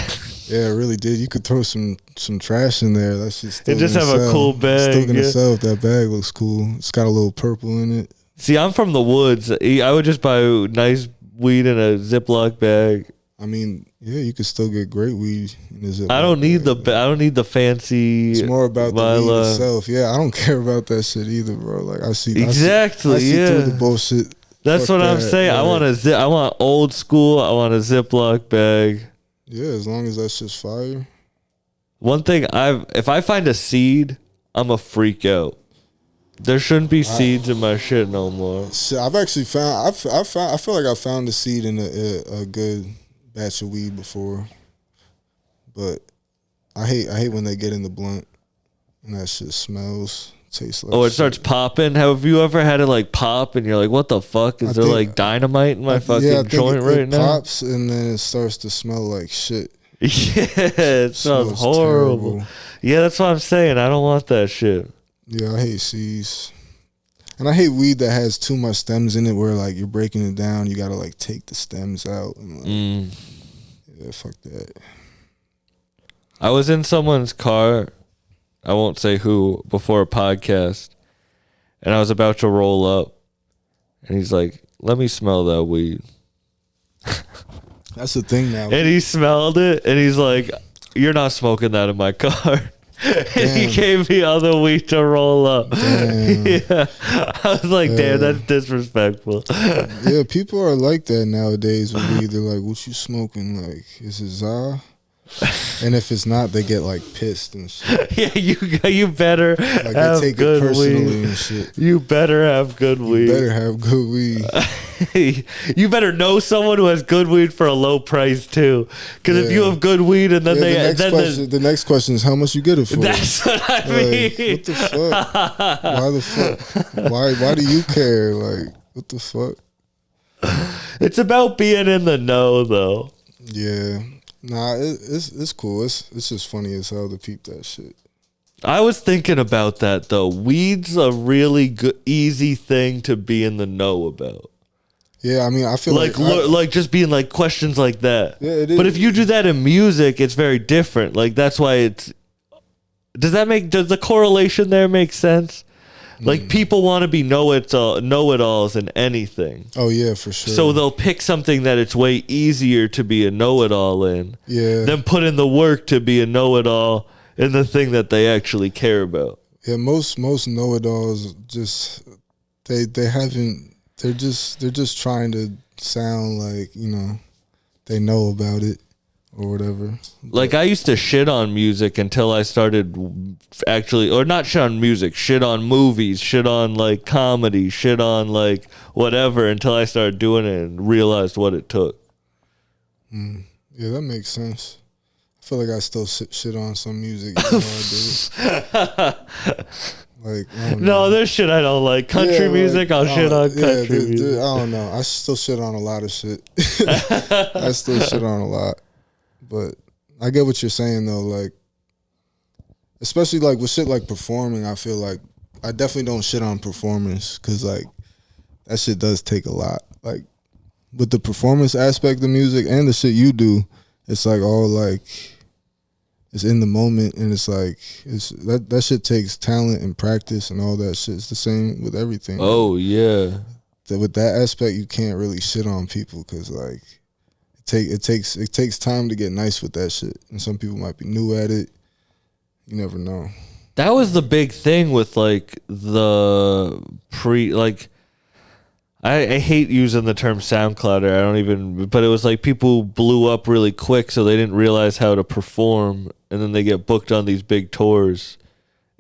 Yeah, it really did. You could throw some trash in there. That shit's still just have a cool bag. It's still gonna sell if that bag looks cool. It's got a little purple in it. See, I'm from the woods. I would just buy nice weed in a Ziploc bag. I mean, yeah, you could still get great weed in a Ziploc I don't need bag. I don't need the fancy. It's more about the weed itself. Yeah, I don't care about that shit either, bro. Like I see exactly. I see yeah, through the bullshit. That's Fuck what I'm that. saying. Like, I want old school. I want a Ziploc bag. Yeah, as long as that's just fire. One thing if I find a seed, I'm a freak out. There shouldn't be seeds in my shit no more. Shit, I've actually found. I feel like I found a seed in a good batch of weed before, but I hate when they get in the blunt and that shit smells tastes like. Oh, it shit. starts popping. Have you ever had it like pop and you're like, what the fuck? Is there like dynamite in my fucking joint right now? It pops and then it starts to smell like shit. Yeah, it smells horrible. Terrible. Yeah, that's what I'm saying. I don't want that shit. Yeah, I hate C's. And I hate weed that has too much stems in it where like you're breaking it down, you gotta like take the stems out and like, yeah, fuck that. I was in someone's car, I won't say who, before a podcast, and I was about to roll up, and he's like, let me smell that weed. That's the thing now. And he smelled it, and he's like, you're not smoking that in my car. And he gave me other weed to roll up. Damn. Yeah. I was like, damn, that's disrespectful. Yeah, people are like that nowadays with weed. They're like, what you smoking? Like, is it Za? And if it's not, they get like pissed and shit. Yeah, you better like have they take good it personally weed. And shit. You better have good weed. You better have good weed. You better know someone who has good weed for a low price too. Because if you have good weed and then the next question is how much you get it for. That's what I mean. What the fuck? Why the fuck? Why do you care? Like, what the fuck? It's about being in the know, though. Yeah. Nah, it's cool. It's just funny as hell to peep that shit. I was thinking about that though. Weed's a really good, easy thing to be in the know about. Yeah, I mean, I feel like just being like questions like that. Yeah, it is. But if you do that in music, it's very different. Like that's why it's. Does the correlation there make sense? Like people want to be know-it-alls in anything. Oh yeah, for sure. So they'll pick something that it's way easier to be a know-it-all in. Yeah. Than put in the work to be a know-it-all in the thing that they actually care about. Yeah, most know-it-alls just they haven't. They're just trying to sound like they know about it. Or whatever. Like I used to shit on music until I started actually, or not shit on music, shit on movies, shit on like comedy, shit on like whatever until I started doing it and realized what it took. Yeah, that makes sense. I feel like I still shit on some music. Even though I do. Like, no, there's shit I don't like. Country music, I'll shit on country music. I don't know. I still shit on a lot of shit. I still shit on a lot. But I get what you're saying though, like especially like with shit like performing, I feel like I definitely don't shit on performance because like that shit does take a lot. Like with the performance aspect of music and the shit you do, it's like all like it's in the moment and it's like that shit takes talent and practice and all that shit. It's the same with everything. Oh yeah. With that aspect, you can't really shit on people because like. It takes time to get nice with that shit, and some people might be new at it. You never know. That was the big thing with like the I hate using the term SoundClouder. But it was like people blew up really quick, so they didn't realize how to perform, and then they get booked on these big tours,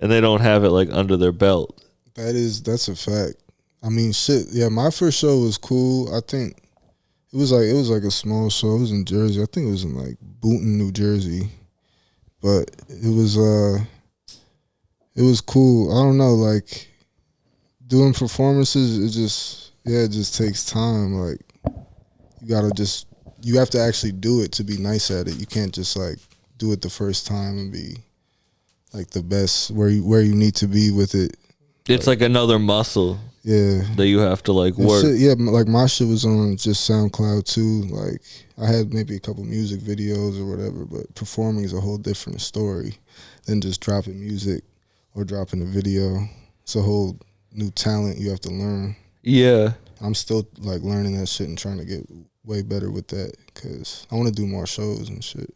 and they don't have it like under their belt. That's a fact. I mean, shit. Yeah, my first show was cool. I think. It was like a small show. It was in Jersey. I think it was in like Boonton, New Jersey. But it was cool. I don't know, like doing performances, it just takes time. Like you have to actually do it to be nice at it. You can't just like do it the first time and be like the best where you need to be with it. It's like another muscle. Yeah. That you have to like work. Shit, yeah, like my shit was on just SoundCloud too. Like I had maybe a couple music videos or whatever, but performing is a whole different story than just dropping music or dropping a video. It's a whole new talent you have to learn. Yeah. I'm still like learning that shit and trying to get way better with that because I want to do more shows and shit.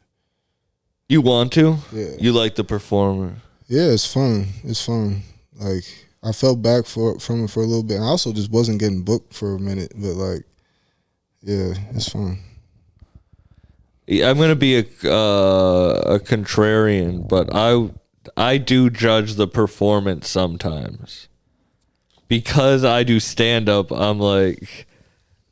You want to? Yeah. You like the performer? Yeah, it's fun. It's fun. Like I felt back from it for a little bit. I also just wasn't getting booked for a minute, but like, yeah, it's fun. Yeah, I'm gonna be a contrarian, but I do judge the performance sometimes because I do stand up. I'm like,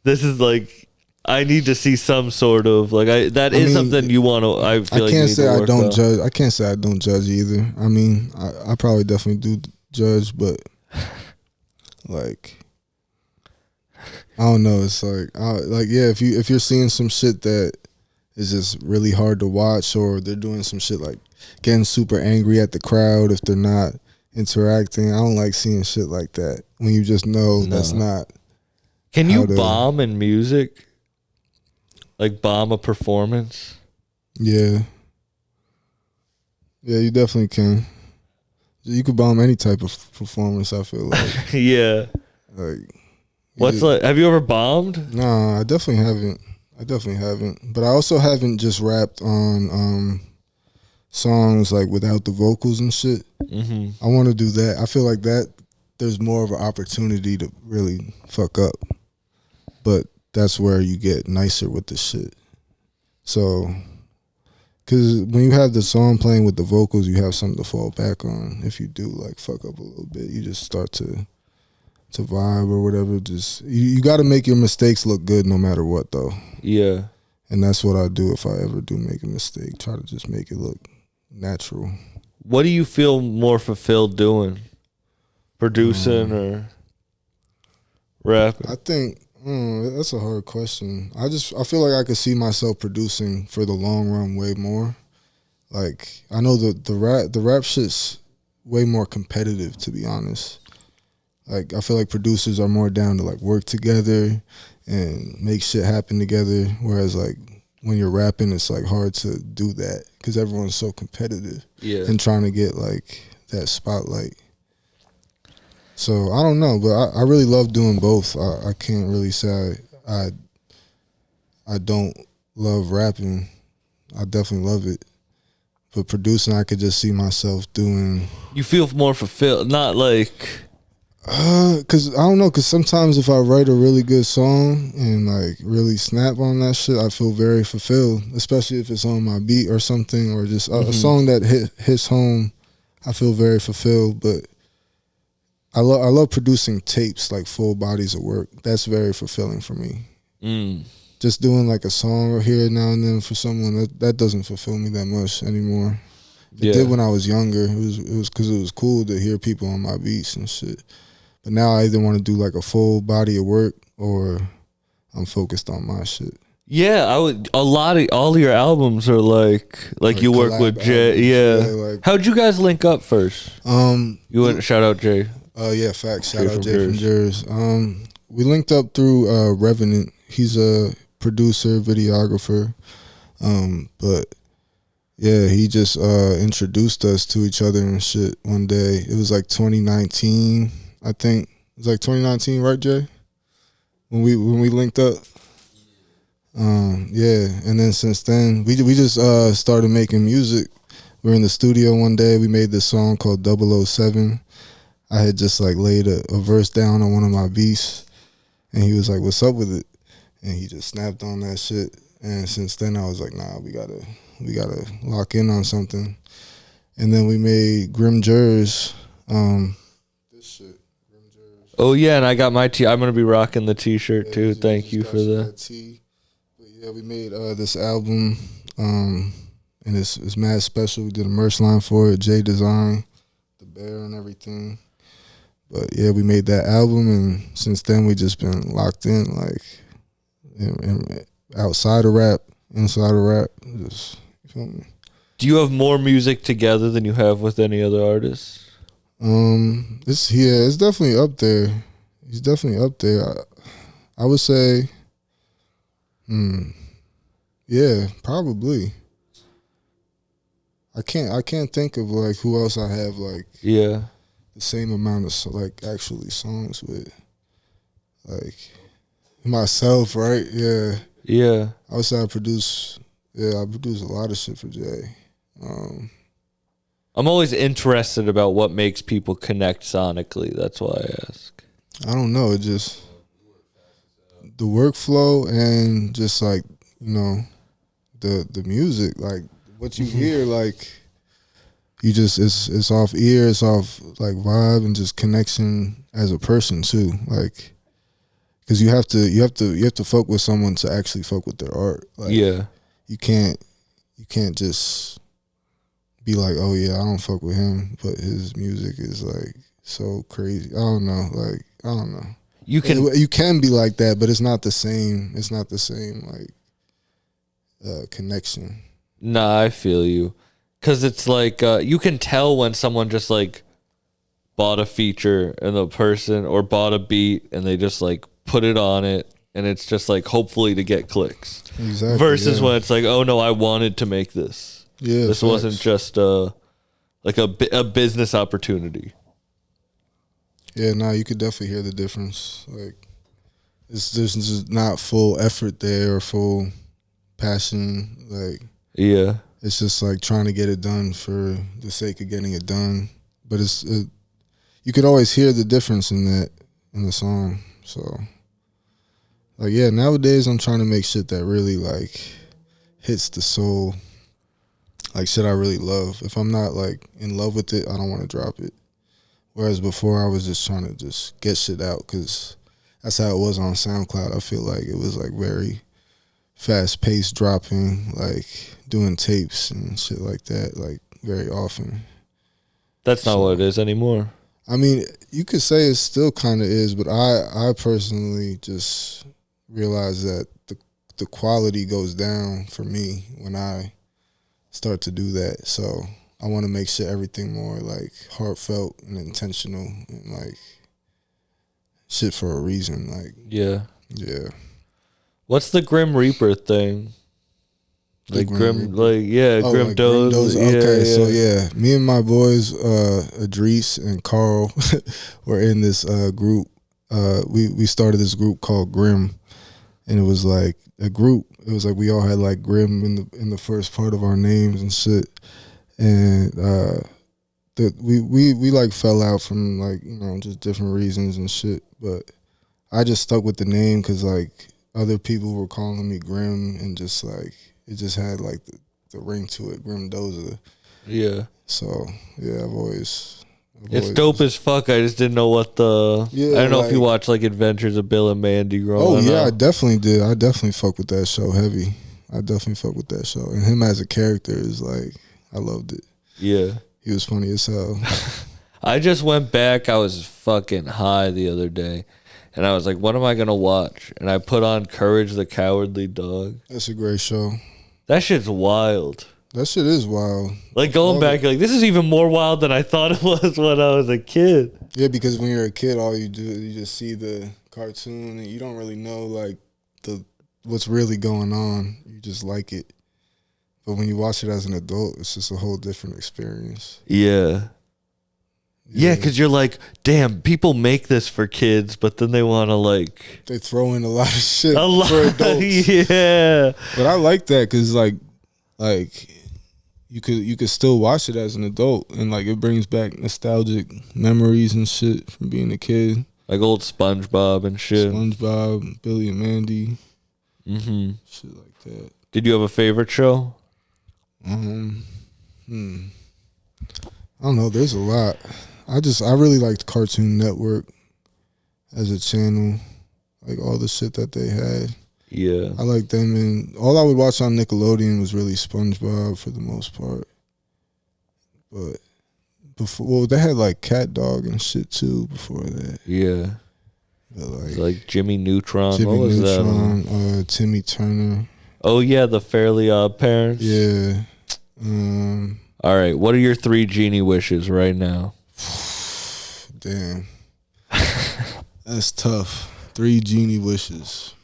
this is like. I need to see some sort of like that is something you want to. I feel like I can't say I don't on. judge. I can't say I don't judge either. I mean, I probably definitely do judge, but like I don't know. It's like yeah, if you're seeing some shit that is just really hard to watch, or they're doing some shit like getting super angry at the crowd if they're not interacting. I don't like seeing shit like that when you just know that's not. Can you bomb in music? Like bomb a performance? Yeah. Yeah, you definitely can. You could bomb any type of performance, I feel like. Yeah. Like, have you ever bombed? Nah, I definitely haven't. But I also haven't just rapped on songs like without the vocals and shit. Mm-hmm. I want to do that. I feel like that there's more of an opportunity to really fuck up. But that's where you get nicer with the shit. So, because when you have the song playing with the vocals, you have something to fall back on. If you do like fuck up a little bit, you just start to vibe or whatever. Just you got to make your mistakes look good no matter what, though. Yeah. And that's what I do if I ever do make a mistake. Try to just make it look natural. What do you feel more fulfilled doing? Producing or rapping? I think that's a hard question. I feel like I could see myself producing for the long run way more. Like I know the rap shit's way more competitive, to be honest. Like I feel like producers are more down to like work together and make shit happen together. Whereas like when you're rapping, it's like hard to do that because everyone's so competitive and trying to get like that spotlight. So I don't know, but I really love doing both. I can't really say I don't love rapping. I definitely love it. But producing, I could just see myself doing. You feel more fulfilled, not like. Cause I don't know. Cause sometimes if I write a really good song and like really snap on that shit, I feel very fulfilled. Especially if it's on my beat or something, or just a song that hits home. I feel very fulfilled. But I love producing tapes, like full bodies of work. That's very fulfilling for me. Just doing like a song here now and then for someone that doesn't fulfill me that much anymore. It did when I was younger. It was because it was cool to hear people on my beats and shit. But now I either want to do like a full body of work or I'm focused on my shit. Yeah, I would. All of your albums are like you work with Jay. Albums, yeah. How'd you guys link up first? You went shout out Jay. Yeah, facts. Shout out Jay from Jers. We linked up through Revenant. He's a producer, videographer. But yeah, he just introduced us to each other and shit one day. It was like 2019, I think. It was like 2019, right, Jay? When we linked up. Yeah, and then since then we just started making music. We were in the studio one day. We made this song called 007. I had just like laid a verse down on one of my beats, and he was like, "What's up with it?" And he just snapped on that shit. And since then, I was like, "Nah, we gotta lock in on something." And then we made Grimm Jers. This shit, Grimm Jers. Oh yeah, and I got my I'm gonna be rocking the T-shirt too. Thank you for that. But yeah, we made this album, and it's mad special. We did a merch line for it, J Design, the bear and everything. But yeah, we made that album, and since then we just been locked in, like, and outside of rap, inside of rap. Just, you feel me? Do you have more music together than you have with any other artists? It's definitely up there. He's definitely up there. I would say, yeah, probably. I can't think of like who else I have like the same amount of like actually songs with, like myself, right? Yeah. I would say I produce a lot of shit for Jay. I'm always interested about what makes people connect sonically. That's why I ask. I don't know. It just the workflow and just like, you know, the music, like what you hear, like you just it's off ear, it's off like vibe and just connection as a person too, like because you have to fuck with someone to actually fuck with their art. Like, you can't just be like, oh yeah, I don't fuck with him, but his music is like so crazy. I don't know. Like I don't know. You can You can be like that, but it's not the same. It's not the same like connection. Nah, I feel you. Cause it's like you can tell when someone just like bought a feature and the person or bought a beat and they just like put it on it and it's just like hopefully to get clicks. Exactly. Versus when it's like, oh no, I wanted to make this. Yeah, This wasn't just like a business opportunity. Yeah, no, you could definitely hear the difference. Like, there's just not full effort there or full passion. Like, Yeah. it's just like trying to get it done for the sake of getting it done. But you could always hear the difference in the song. So, like, yeah, nowadays I'm trying to make shit that really like hits the soul. Like shit I really love. If I'm not like in love with it, I don't want to drop it. Whereas before I was just trying to just get shit out because that's how it was on SoundCloud. I feel like it was like very fast paced dropping, like doing tapes and shit like that, like very often. That's not what it is anymore. I mean, you could say it still kind of is, but I personally just realize that the quality goes down for me when I start to do that. So I want to make sure everything more like heartfelt and intentional and like shit for a reason. Like, Yeah. yeah. What's the Grim Reaper thing? Like Grim, like Grim like Doza. Grim Doza. Okay, Yeah. so yeah, me and my boys, Idris and Carl, were in this group. We started this group called Grimm, and it was like a group. It was like we all had like Grimm in the first part of our names and shit, and we like fell out from like just different reasons and shit. But I just stuck with the name because like other people were calling me Grimm and just like. It just had like the ring to it, Grimm Doza. Yeah. So yeah, I've always It's dope as fuck. I just didn't know what the. Yeah, I don't know if you like- watch like Adventures of Bill and Mandy growing Oh up. yeah, I definitely did. I definitely fuck with that show heavy. I definitely fuck with that show. And him as a character is like, I loved it. Yeah. He was funny as hell. I just went back. I was fucking high the other day. And I was like, what am I going to watch? And I put on Courage the Cowardly Dog. That's a great show. That shit's wild. That shit is wild. Like going back, like this is even more wild than I thought it was when I was a kid. Yeah, because when you're a kid, all you do is you just see the cartoon and you don't really know like what's really going on. You just like it. But when you watch it as an adult, it's just a whole different experience. Yeah. Yeah, because you're like, damn, people make this for kids, but then they want to like... They throw in a lot of shit A lot, for adults. yeah. But I like that because like you could still watch it as an adult and like it brings back nostalgic memories and shit from being a kid. Like old SpongeBob and shit. SpongeBob, Billy and Mandy, shit like that. Did you have a favorite show? I don't know. There's a lot. I really liked Cartoon Network as a channel, like all the shit that they had. Yeah. I liked them, and all I would watch on Nickelodeon was really SpongeBob for the most part. But before, they had like Cat Dog and shit too before that. Yeah. But Like Jimmy Neutron. Jimmy What was Neutron, that? Timmy Turner. Oh, yeah, the Fairly Odd Parents. Yeah. All right, what are your 3 genie wishes right now? Damn. That's tough. 3 genie wishes.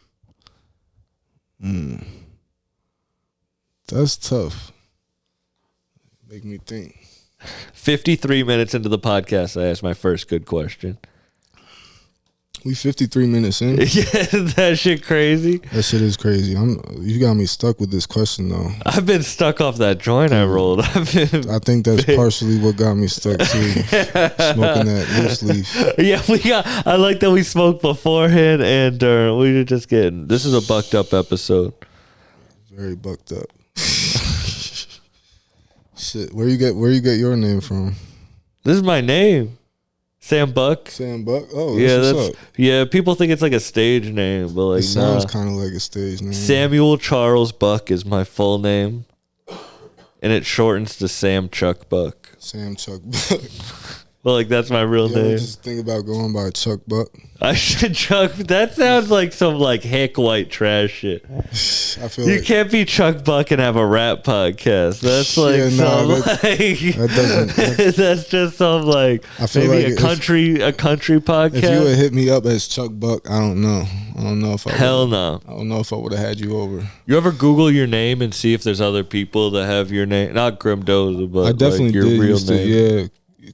That's tough. Make me think. 53 minutes into the podcast, I asked my first good question. We 53 minutes in. Yeah, that shit crazy. That shit is crazy. You got me stuck with this question though. I've been stuck off that joint I rolled. I think that's partially what got me stuck too. Smoking that loose leaf. Yeah, I like that we smoked beforehand and during. We were just getting. This is a bucked up episode. Very bucked up. Shit, where you get your name from? This is my name, Sam Buck. Sam Buck. Oh, Yeah, that's that's what's up. yeah. People think it's like a stage name, but like It sounds nah. kind of like a stage name. Samuel Charles Buck is my full name, and it shortens to Sam Chuck Buck. Sam Chuck Buck. But like that's my real You ever name. just think about going by Chuck Buck? I should Chuck. That sounds like some like hick white trash shit. I feel You like can't be Chuck Buck and have a rap podcast. That's like Yeah, some nah, like that's just some like I feel maybe like a country podcast. if you would hit me up as Chuck Buck, I don't know. I don't know if I Hell no. I don't know if I would have had you over. You ever Google your name and see if there's other people that have your name? Not Grimm Doza, but I definitely like your did real used name. to, yeah.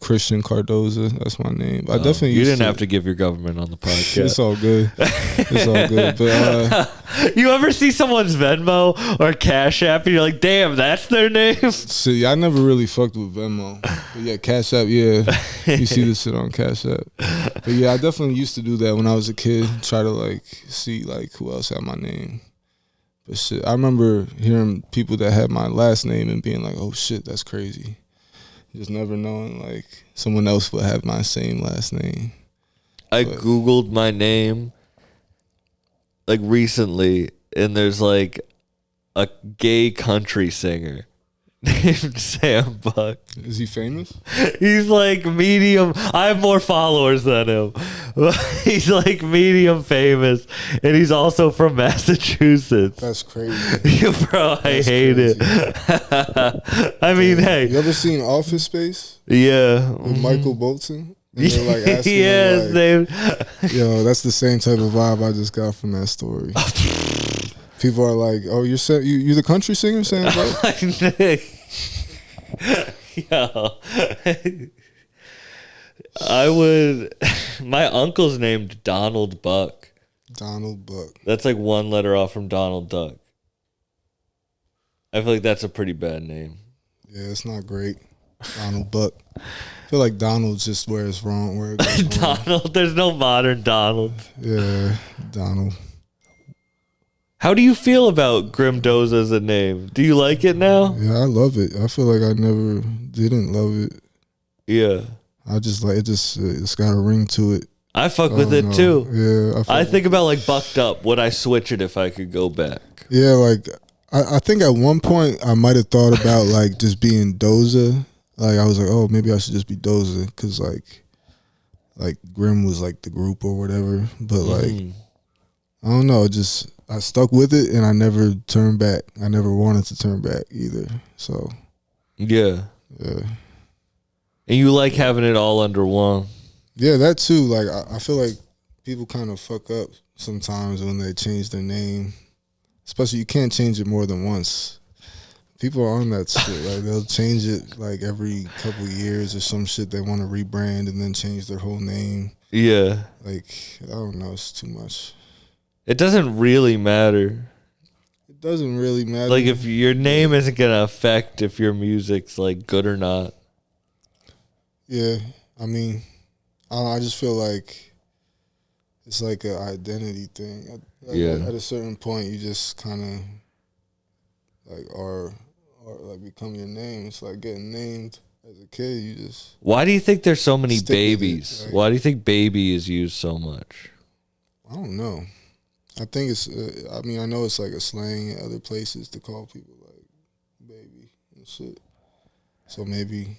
Christian Cardoza, that's my name. I definitely You used didn't have to give your government on the podcast. It's all good. It's all good. But You ever see someone's Venmo or Cash App and you're like, damn, that's their name? see, I never really fucked with Venmo. But yeah, Cash App, yeah. You see this shit on Cash App. But yeah, I definitely used to do that when I was a kid. Try to like see like who else had my name. But shit, I remember hearing people that had my last name and being like, oh shit, that's crazy. Just never knowing like someone else would have my same last name. I Googled my name like recently, and there's like a gay country singer named Sam Buck. Is he famous? He's like medium. I have more followers than him. He's like medium famous, and he's also from Massachusetts. That's crazy. Bro, I That's hate crazy. it. I mean, hey, You ever seen Office Space yeah. with Michael Bolton? And they're like asking Yes, him, like, yo, that's the same type of vibe I just got from that story. People are like, "Oh, you're the country singer, Sam Buck?" Yo. I would. My uncle's named Donald Buck. Donald Buck. That's like one letter off from Donald Duck. I feel like that's a pretty bad name. Yeah, it's not great. Donald Buck. I feel like Donald's just where it's wrong. Where it goes wrong. Donald. There's no modern Donald. Yeah, Donald. How do you feel about Grimm Doza as a name? Do you like it now? Yeah, I love it. I feel like I never didn't love it. Yeah. I just like it. It's got a ring to it. I fuck with don't it know. too. Yeah, I think about like Bucked Up. Would I switch it if I could go back? Yeah, like I think at one point I might have thought about like just being Doza. Like I was like, oh, maybe I should just be Doza because like Grimm was like the group or whatever. But like I don't know, just I stuck with it and I never turned back. I never wanted to turn back either. So Yeah. yeah, And you like having it all under one. yeah, that too. Like I feel like people kind of fuck up sometimes when they change their name. Especially you can't change it more than once. People are on that shit. Like they'll change it like every couple of years or some shit. They want to rebrand and then change their whole name. Yeah. Like I don't know. It's too much. It doesn't really matter. It doesn't really matter. Like if your name isn't gonna affect if your music's like good or not. Yeah, I mean, I just feel like it's like an identity thing. At a certain point, you just kind of like are like become your name. It's like getting named as a kid. You just Why do you think there's so many Stick with it, babies? like- Why do you think baby is used so much? I don't know. I think it's. I mean, I know it's like a slang in other places to call people like baby and shit. So maybe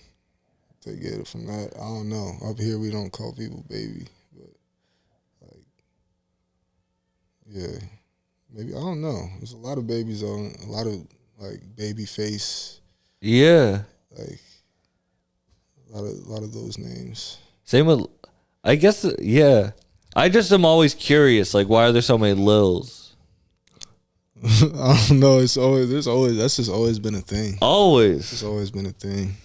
they get it from that. I don't know. Up here, we don't call people baby, but like, yeah, maybe I don't know. There's a lot of babies on a lot of like baby face, Yeah. like a lot of those names. Same with, I guess, yeah. I just am always curious, like, why are there so many Lils? I don't know. That's just always been a thing. Always. It's always been a thing.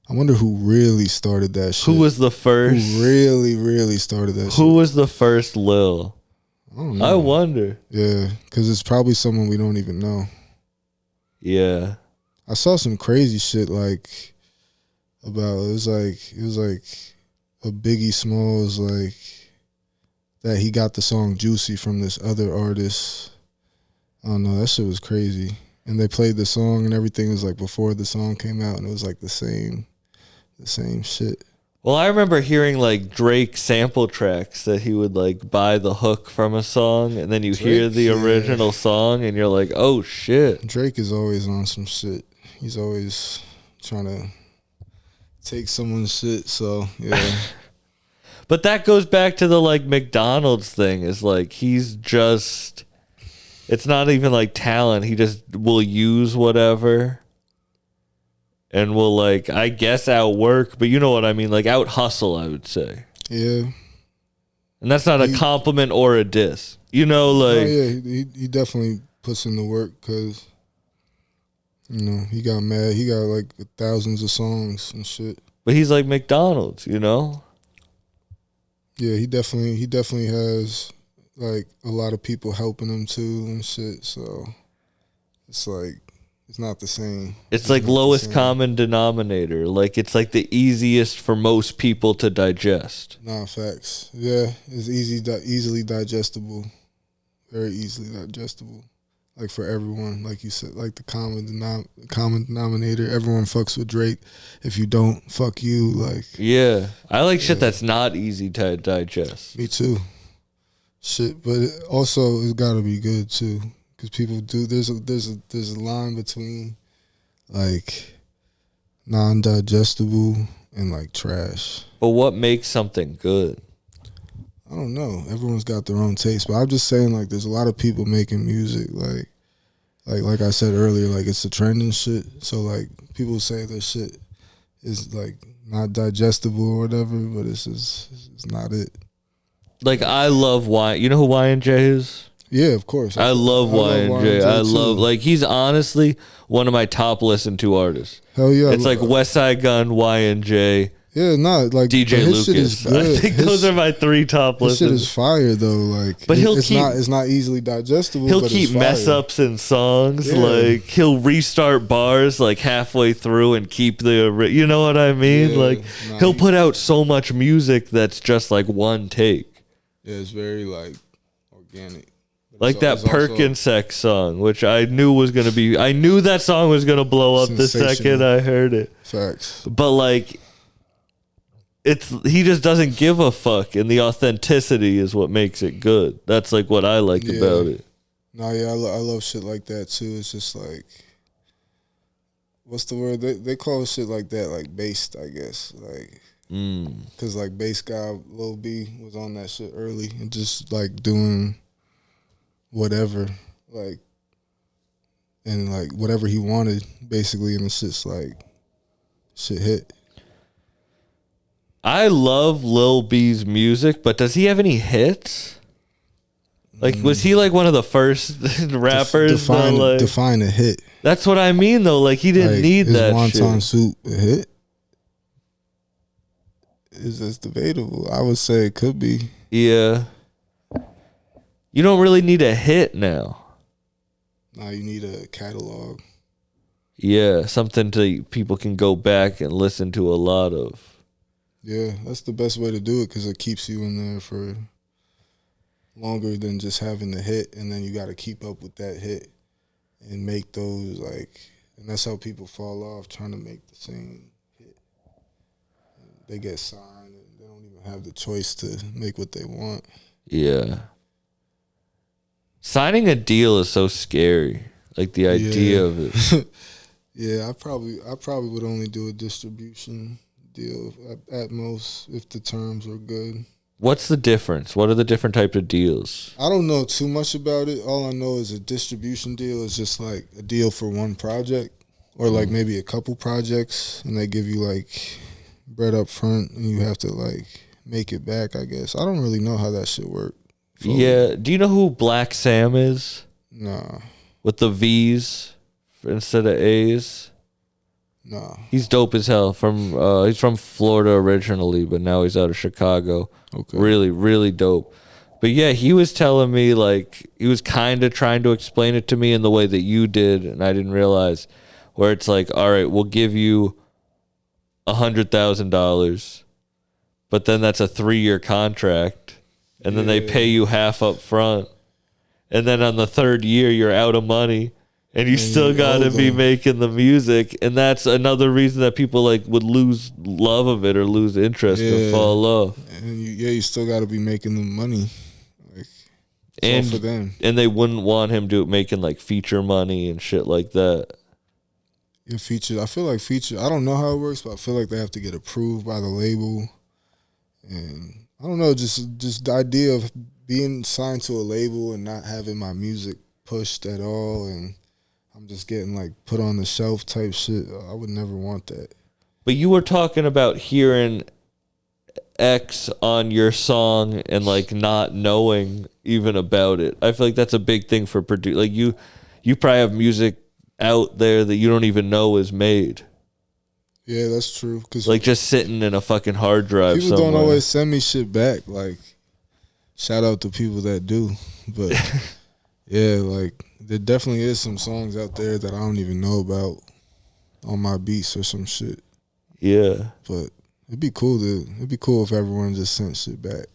I wonder who really started that shit. Who was the first? Who really started that shit? Who was the first Lil? I don't know. I wonder. Yeah, because it's probably someone we don't even know. Yeah. I saw some crazy shit like about it was like a Biggie Smalls like that he got the song Juicy from this other artist. I don't know, that shit was crazy. And they played the song and everything was like before the song came out and it was like the same shit. Well, I remember hearing like Drake sample tracks that he would like buy the hook from a song, and then you hear Drake, the yeah. original song, and you're like, oh shit. Drake is always on some shit. He's always trying to take someone's shit. So yeah, But that goes back to the like McDonald's thing. Is like he's just. It's not even like talent. He just will use whatever. And will like I guess outwork, but you know what I mean, like out hustle. I would say. yeah. And that's not a compliment or a diss. You know, like. Oh yeah, he definitely puts in the work because. You know, he got mad. He got like thousands of songs and shit. But he's like McDonald's, you know? Yeah, he definitely has like a lot of people helping him too and shit. So it's like it's not the same. It's like lowest common denominator. Like it's like the easiest for most people to digest. Nah, facts. Yeah, it's easily digestible. Very easily digestible. Like for everyone, like you said, like the common denominator. Everyone fucks with Drake. If you don't, fuck you. Like yeah, I like shit that's not easy to digest. Me too. Shit, but also it's got to be good too, because people do. There's a line between like non-digestible and like trash. But what makes something good? I don't know. Everyone's got their own taste, but I'm just saying like there's a lot of people making music like I said earlier, like it's a trend and shit. So like people say their shit is like not digestible or whatever, but it's not it. Like I love Y. You know who YNJ is? Yeah, of course. I love YNJ. I love like he's honestly one of my top listened to artists. Hell yeah. It's like West Side Gun, YNJ. Yeah, like DJ his Lucas. Shit is good. I think those are my 3 top listens. His shit is fire though. Like, but it's not easily digestible. He'll but keep it's fire. mess ups in songs. Yeah. Like he'll restart bars like halfway through and keep the. You know what I mean? Yeah, like he'll put out so much music that's just like one take. Yeah, it's very like organic. Like that Perkins Sex song, which I knew was gonna be. I knew that song was gonna blow up the second I heard it. Facts. But like. He just doesn't give a fuck, and the authenticity is what makes it good. That's like what I like about it. No, yeah, I love shit like that too. It's just like, what's the word? They call shit like that like based, I guess. Like, because like bass guy Lil B was on that shit early and just like doing whatever, like, and like whatever he wanted basically, and it's just like shit hit. I love Lil B's music, but does he have any hits? Like, was he like one of the first rappers? Define a hit. That's what I mean, though. Like, he didn't need that shit. Is Wonton Soup a hit? Is this debatable? I would say it could be. Yeah. You don't really need a hit now. No, you need a catalog. Yeah, something people can go back and listen to a lot of. Yeah, that's the best way to do it because it keeps you in there for longer than just having the hit, and then you got to keep up with that hit and make those like, and that's how people fall off trying to make the same hit. They get signed and they don't even have the choice to make what they want. Yeah. Signing a deal is so scary. Like the idea of it. Yeah, I probably would only do a distribution deal at most if the terms are good. What's the difference? What are the different types of deals? I don't know too much about it. All I know is a distribution deal is just like a deal for one project or like maybe a couple projects, and they give you like bread up front and you have to like make it back, I guess. I don't really know how that shit work. Yeah. Do you know who Black Sam is? Nah. With the V's instead of A's? Nah. He's dope as hell. He's from Florida originally, but now he's out of Chicago. Okay. Really, really dope. But yeah, he was telling me, like, he was kind of trying to explain it to me in the way that you did, and I didn't realize, where it's like, all right, we'll give you $100,000, but then that's a 3-year contract, and then they pay you half up front, and then on the 3rd year, you're out of money. And you still got to be making the music. And that's another reason that people like would lose love of it or lose interest and fall off. And you still got to be making the money. Like, it's all for them. And they wouldn't want him making like feature money and shit like that. Your featured. I feel like featured. I don't know how it works, but I feel like they have to get approved by the label, and I don't know. Just the idea of being signed to a label and not having my music pushed at all, and I'm just getting like put on the shelf type shit. I would never want that. But you were talking about hearing X on your song and like not knowing even about it. I feel like that's a big thing for produce. Like you probably have music out there that you don't even know is made. Yeah, that's true. Cause like just sitting in a fucking hard drive. People somewhere. don't always send me shit back. Like, shout out to people that do. But yeah, like there definitely is some songs out there that I don't even know about on my beats or some shit. Yeah, but it'd be cool if everyone just sent shit back.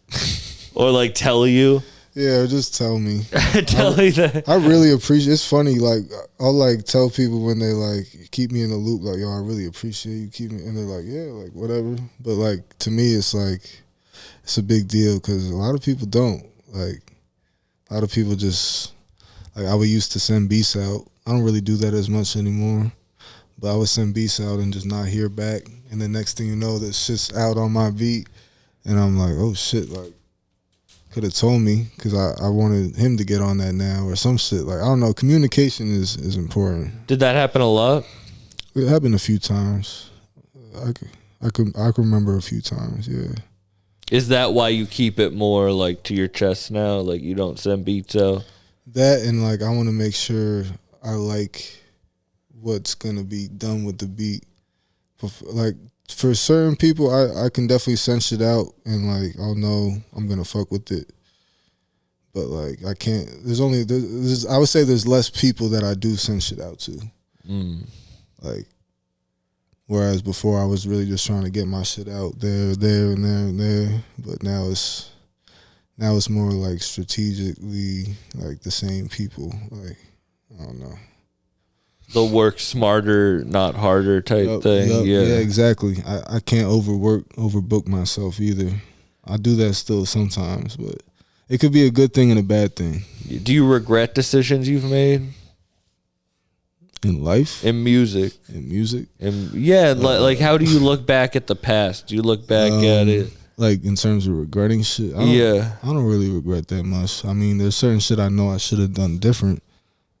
Or like tell you. Yeah, or just tell me. Tell me that. I really appreciate. It's funny. Like I'll like tell people when they like keep me in the loop. Like, yo, I really appreciate you keep me. And they're like, yeah, like whatever. But like to me, it's like it's a big deal because a lot of people don't. Like a lot of people just like I would used to send beats out. I don't really do that as much anymore. But I would send beats out and just not hear back. And the next thing you know, that shit's out on my beat, and I'm like, oh shit, like. Could have told me because I wanted him to get on that now or some shit. Like, I don't know. Communication is important. Did that happen a lot? It happened a few times. I can remember a few times, yeah. Is that why you keep it more like to your chest now? Like you don't send beats out? That and like I want to make sure I like what's going to be done with the beat. Like, for certain people, I can definitely send shit out and like I'll know I'm gonna fuck with it. But like I can't. I would say there's less people that I do send shit out to. Like, whereas before I was really just trying to get my shit out there, and there. But now it's more like strategically like the same people. Like I don't know. The work smarter, not harder type thing. Yeah, exactly. I can't overbook myself either. I do that still sometimes, but it could be a good thing and a bad thing. Do you regret decisions you've made? In life? In music? In music? Like how do you look back at the past? Do you look back at it? Like in terms of regretting shit? I don't really regret that much. I mean, there's certain shit I know I should have done different,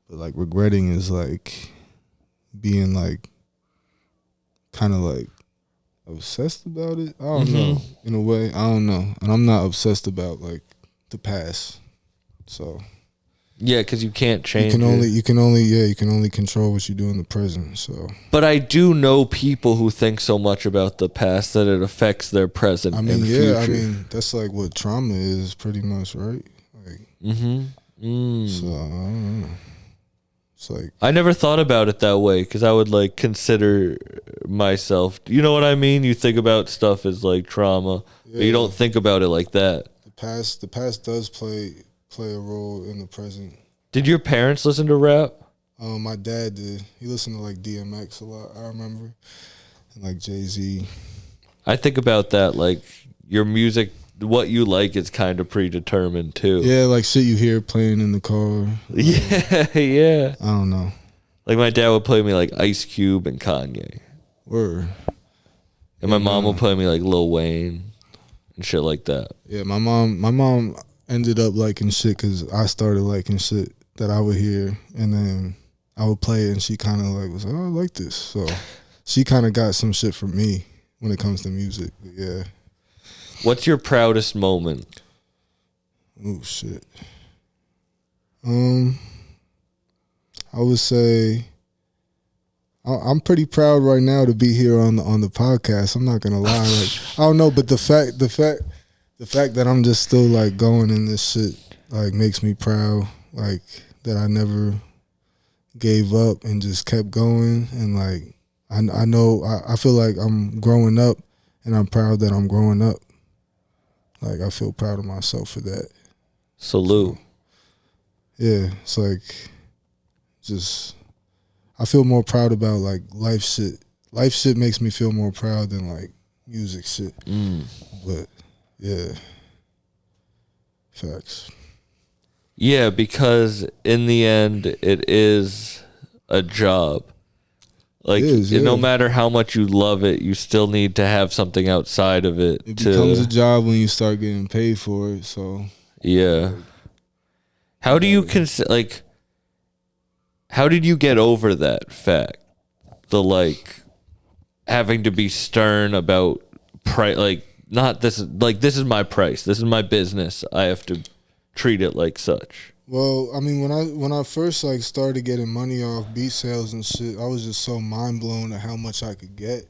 but like regretting is like being like kind of like obsessed about it. I don't know. In a way, I don't know. And I'm not obsessed about like the past. So yeah, because you can't change. You can only control what you do in the present. So, but I do know people who think so much about the past that it affects their present. I mean, and yeah, future. I mean that's like what trauma is, pretty much, right? Like, so I don't know. It's like I never thought about it that way because I would like consider myself. You know what I mean? You think about stuff as like trauma, but you don't think about it like that. The past does play a role in the present. Did your parents listen to rap? My dad did. He listened to like DMX a lot. I remember, and like Jay-Z. I think about that. Like your music, what you like is kind of predetermined too. Yeah, like shit you hear playing in the car. Yeah. I don't know. Like my dad would play me like Ice Cube and Kanye. Word. And my mom would play me like Lil Wayne and shit like that. Yeah, my mom ended up liking shit because I started liking shit that I would hear, and then I would play it, and she kind of like was like, oh, I like this. So she kind of got some shit from me when it comes to music. But yeah. What's your proudest moment? Oh shit. I would say I'm pretty proud right now to be here on the podcast. I'm not gonna lie. Like I don't know, but the fact that I'm just still like going in this shit like makes me proud. Like that I never gave up and just kept going, and like I know I feel like I'm growing up, and I'm proud that I'm growing up. Like I feel proud of myself for that. Salute. So, yeah, it's like just I feel more proud about like life shit. Life shit makes me feel more proud than like music shit. But yeah, facts. Yeah, because in the end, it is a job. Like, It is, no yeah. matter how much you love it, you still need to have something outside of it. It becomes a job when you start getting paid for it. So Yeah. How do you like? How did you get over that fact? The like having to be stern about price, like not this is like this is my price, this is my business. I have to treat it like such. well, I mean, when I first like started getting money off beat sales and shit, I was just so mind blown at how much I could get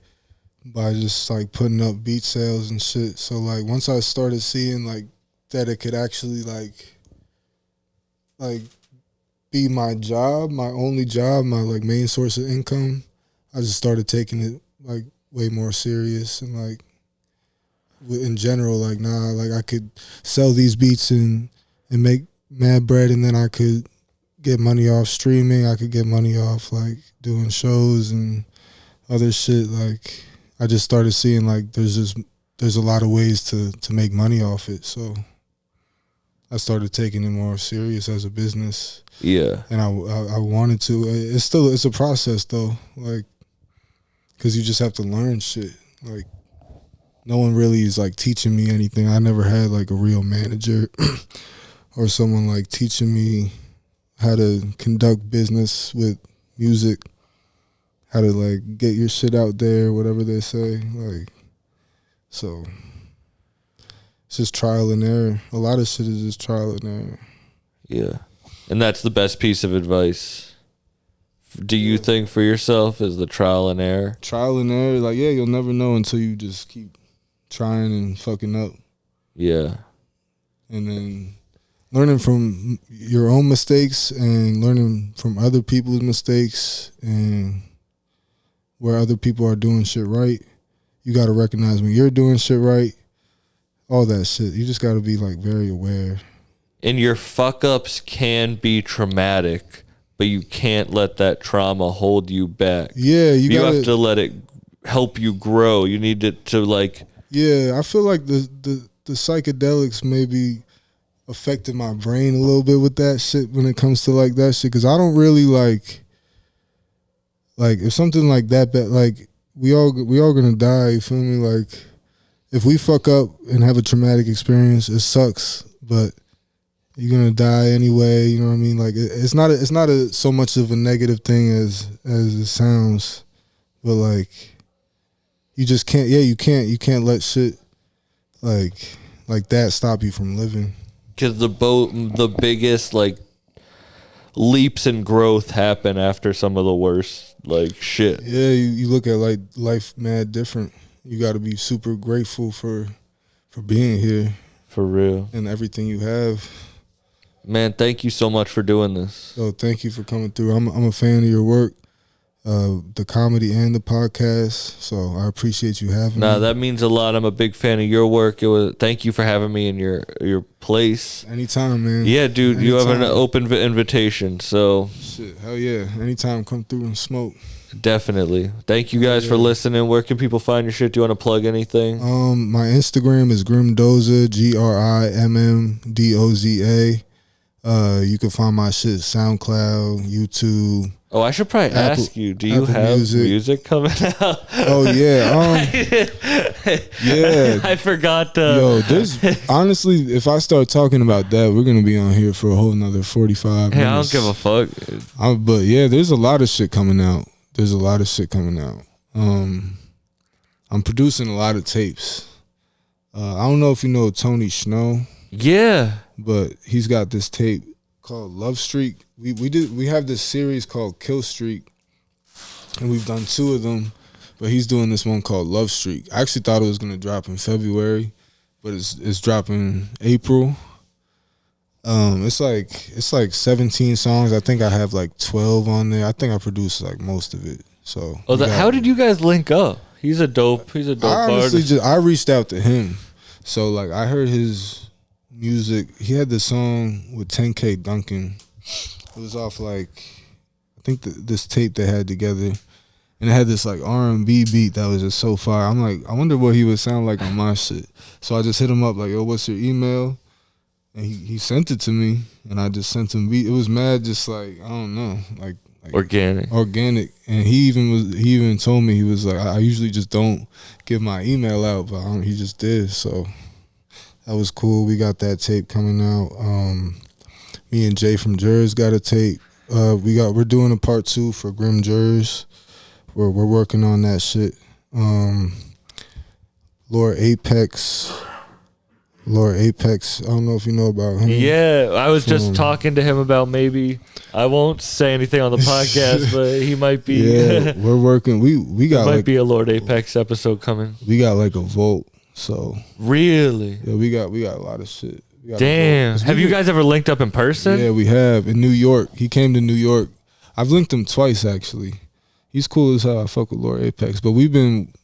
by just like putting up beat sales and shit. So like once I started seeing like that it could actually like be my job, my only job, my like main source of income, I just started taking it like way more serious and like in general, like nah, like I could sell these beats and make mad bread, and then I could get money off streaming. I could get money off like doing shows and other shit. Like I just started seeing like there's a lot of ways to make money off it. So I started taking it more serious as a business. Yeah. And I wanted to. It's a process though, like, cause you just have to learn shit. Like, no one really is like teaching me anything. I never had like a real manager or someone like teaching me how to conduct business with music, how to like get your shit out there, whatever they say. Like, so it's just trial and error. A lot of shit is just trial and error. Yeah. And that's the best piece of advice. Do you think for yourself is the trial and error? Trial and error, like, yeah, you'll never know until you just keep trying and fucking up. Yeah. And then learning from your own mistakes and learning from other people's mistakes and where other people are doing shit right. You got to recognize when you're doing shit right, all that shit. You just got to be like very aware. And your fuck ups can be traumatic, but you can't let that trauma hold you back. Yeah, you have to let it help you grow. You need it to like. Yeah, I feel like the psychedelics maybe affected my brain a little bit with that shit when it comes to like that shit, because I don't really like if something like that bad, like we all gonna die. You feel me? Like if we fuck up and have a traumatic experience, it sucks, but you're gonna die anyway. You know what I mean? Like it's not so much of a negative thing as it sounds, but like you just can't. Yeah, you can't let shit like that stop you from living. Because the biggest like leaps in growth happen after some of the worst like shit. Yeah, you look at like life mad different. You got to be super grateful for being here, for real, and everything you have. Man, thank you so much for doing this. So thank you for coming through. I'm a fan of your work, the comedy and the podcast. So I appreciate you having me. Nah, that means a lot. I'm a big fan of your work. Thank you for having me in your place. Anytime, man. Yeah, dude, you have an open invitation. So shit, hell yeah. Anytime, come through and smoke. Definitely. Thank you guys for listening. Where can people find your shit? Do you want to plug anything? My Instagram is Grimm Doza, GRIMMDOZA. You can find my shit SoundCloud, YouTube. Oh, I should probably ask you. Do you have music coming out? Oh yeah, yeah. I forgot. Yo, this honestly, if I start talking about that, we're gonna be on here for a whole nother 45 minutes. Hey, I don't give a fuck. But yeah, there's a lot of shit coming out. I'm producing a lot of tapes. I don't know if you know Tony Snow. Yeah. But he's got this tape called Love Streak. We have this series called Kill Streak, and we've done 2 of them, but he's doing this one called Love Streak. I actually thought it was gonna drop in February, but it's dropping April. It's like 17 songs. I think I have like 12 on there. I think I produced like most of it. So how did you guys link up? He's a dope artist. I reached out to him. So like I heard his music. He had this song with 10K Duncan. It was off like I think this tape they had together, and it had this like R&B beat that was just so fire. I'm like, I wonder what he would sound like on my shit. So I just hit him up like, yo, what's your email? And he sent it to me, and I just sent him beat. It was mad, just like I don't know, like Organic. And he even told me, he was like, I usually just don't give my email out, but he just did. So that was cool. We got that tape coming out. Me and Jay from Jers got a tape. We're doing a part 2 for Grimm Jers. We're working on that shit. Lord Apex. I don't know if you know about him. Yeah, I was just talking to him about maybe. I won't say anything on the podcast, but he might be. Yeah, we're working. We got might be a Lord Apex episode coming. We got like a vote. So really, yeah, we got a lot of shit. Damn, have you guys ever linked up in person? Yeah, we have in New York. He came to New York. I've linked him twice actually. He's cool as hell. I fuck with Lord Apex, but we've been.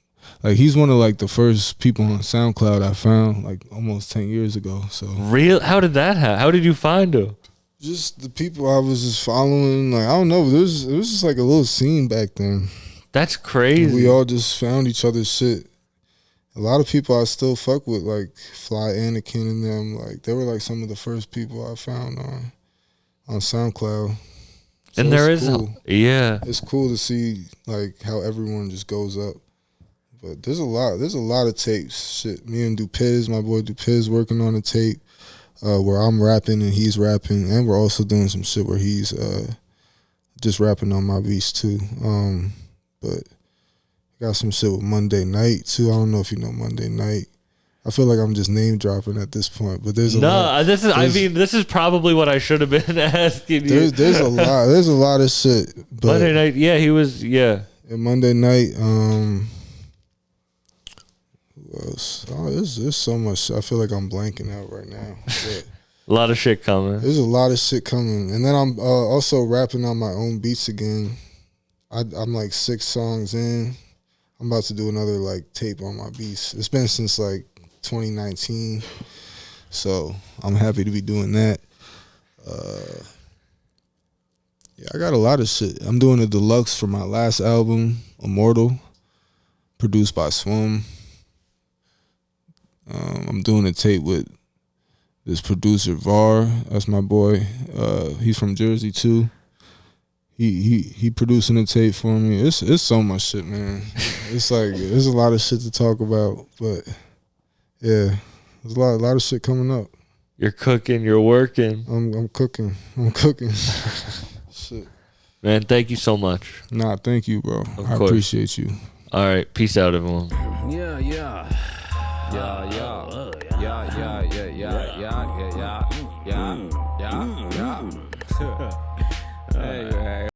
Like, he's one of, like, the first people on SoundCloud I found, like, almost 10 years ago, so. Real? How did that happen? How did you find him? Just the people I was just following. Like, I don't know. It was just, like, a little scene back then. That's crazy. We all just found each other's shit. A lot of people I still fuck with, like, Fly Anakin and them. Like, they were, like, some of the first people I found on SoundCloud. So and there is, cool. Yeah. It's cool to see, like, how everyone just goes up. But there's a lot of tapes. Shit, me and Dupiz, my boy Dupiz, working on a tape where I'm rapping and he's rapping, and we're also doing some shit where he's just rapping on my beats too. But got some shit with Monday Night too. I don't know if you know Monday Night. I feel like I'm just name dropping at this point, but there's a lot. This is probably what I should have been asking you. There's a lot of shit. But Monday Night, yeah, he was, yeah. And Monday Night, oh, there's so much. I feel like I'm blanking out right now. But a lot of shit coming. There's a lot of shit coming, and then I'm also rapping on my own beats again. I'm like 6 songs in. I'm about to do another like tape on my beats. It's been since like 2019, so I'm happy to be doing that. Yeah, I got a lot of shit. I'm doing a deluxe for my last album, Immortal, produced by Swum. I'm doing a tape with this producer VAR. That's my boy. He's from Jersey too. He producing a tape for me. It's so much shit, man. It's like there's a lot of shit to talk about, but yeah, there's a lot of shit coming up. You're cooking. You're working. I'm cooking. Shit. Man, thank you so much. Nah, thank you, bro. I appreciate you. All right, peace out, everyone. Yeah. Hey.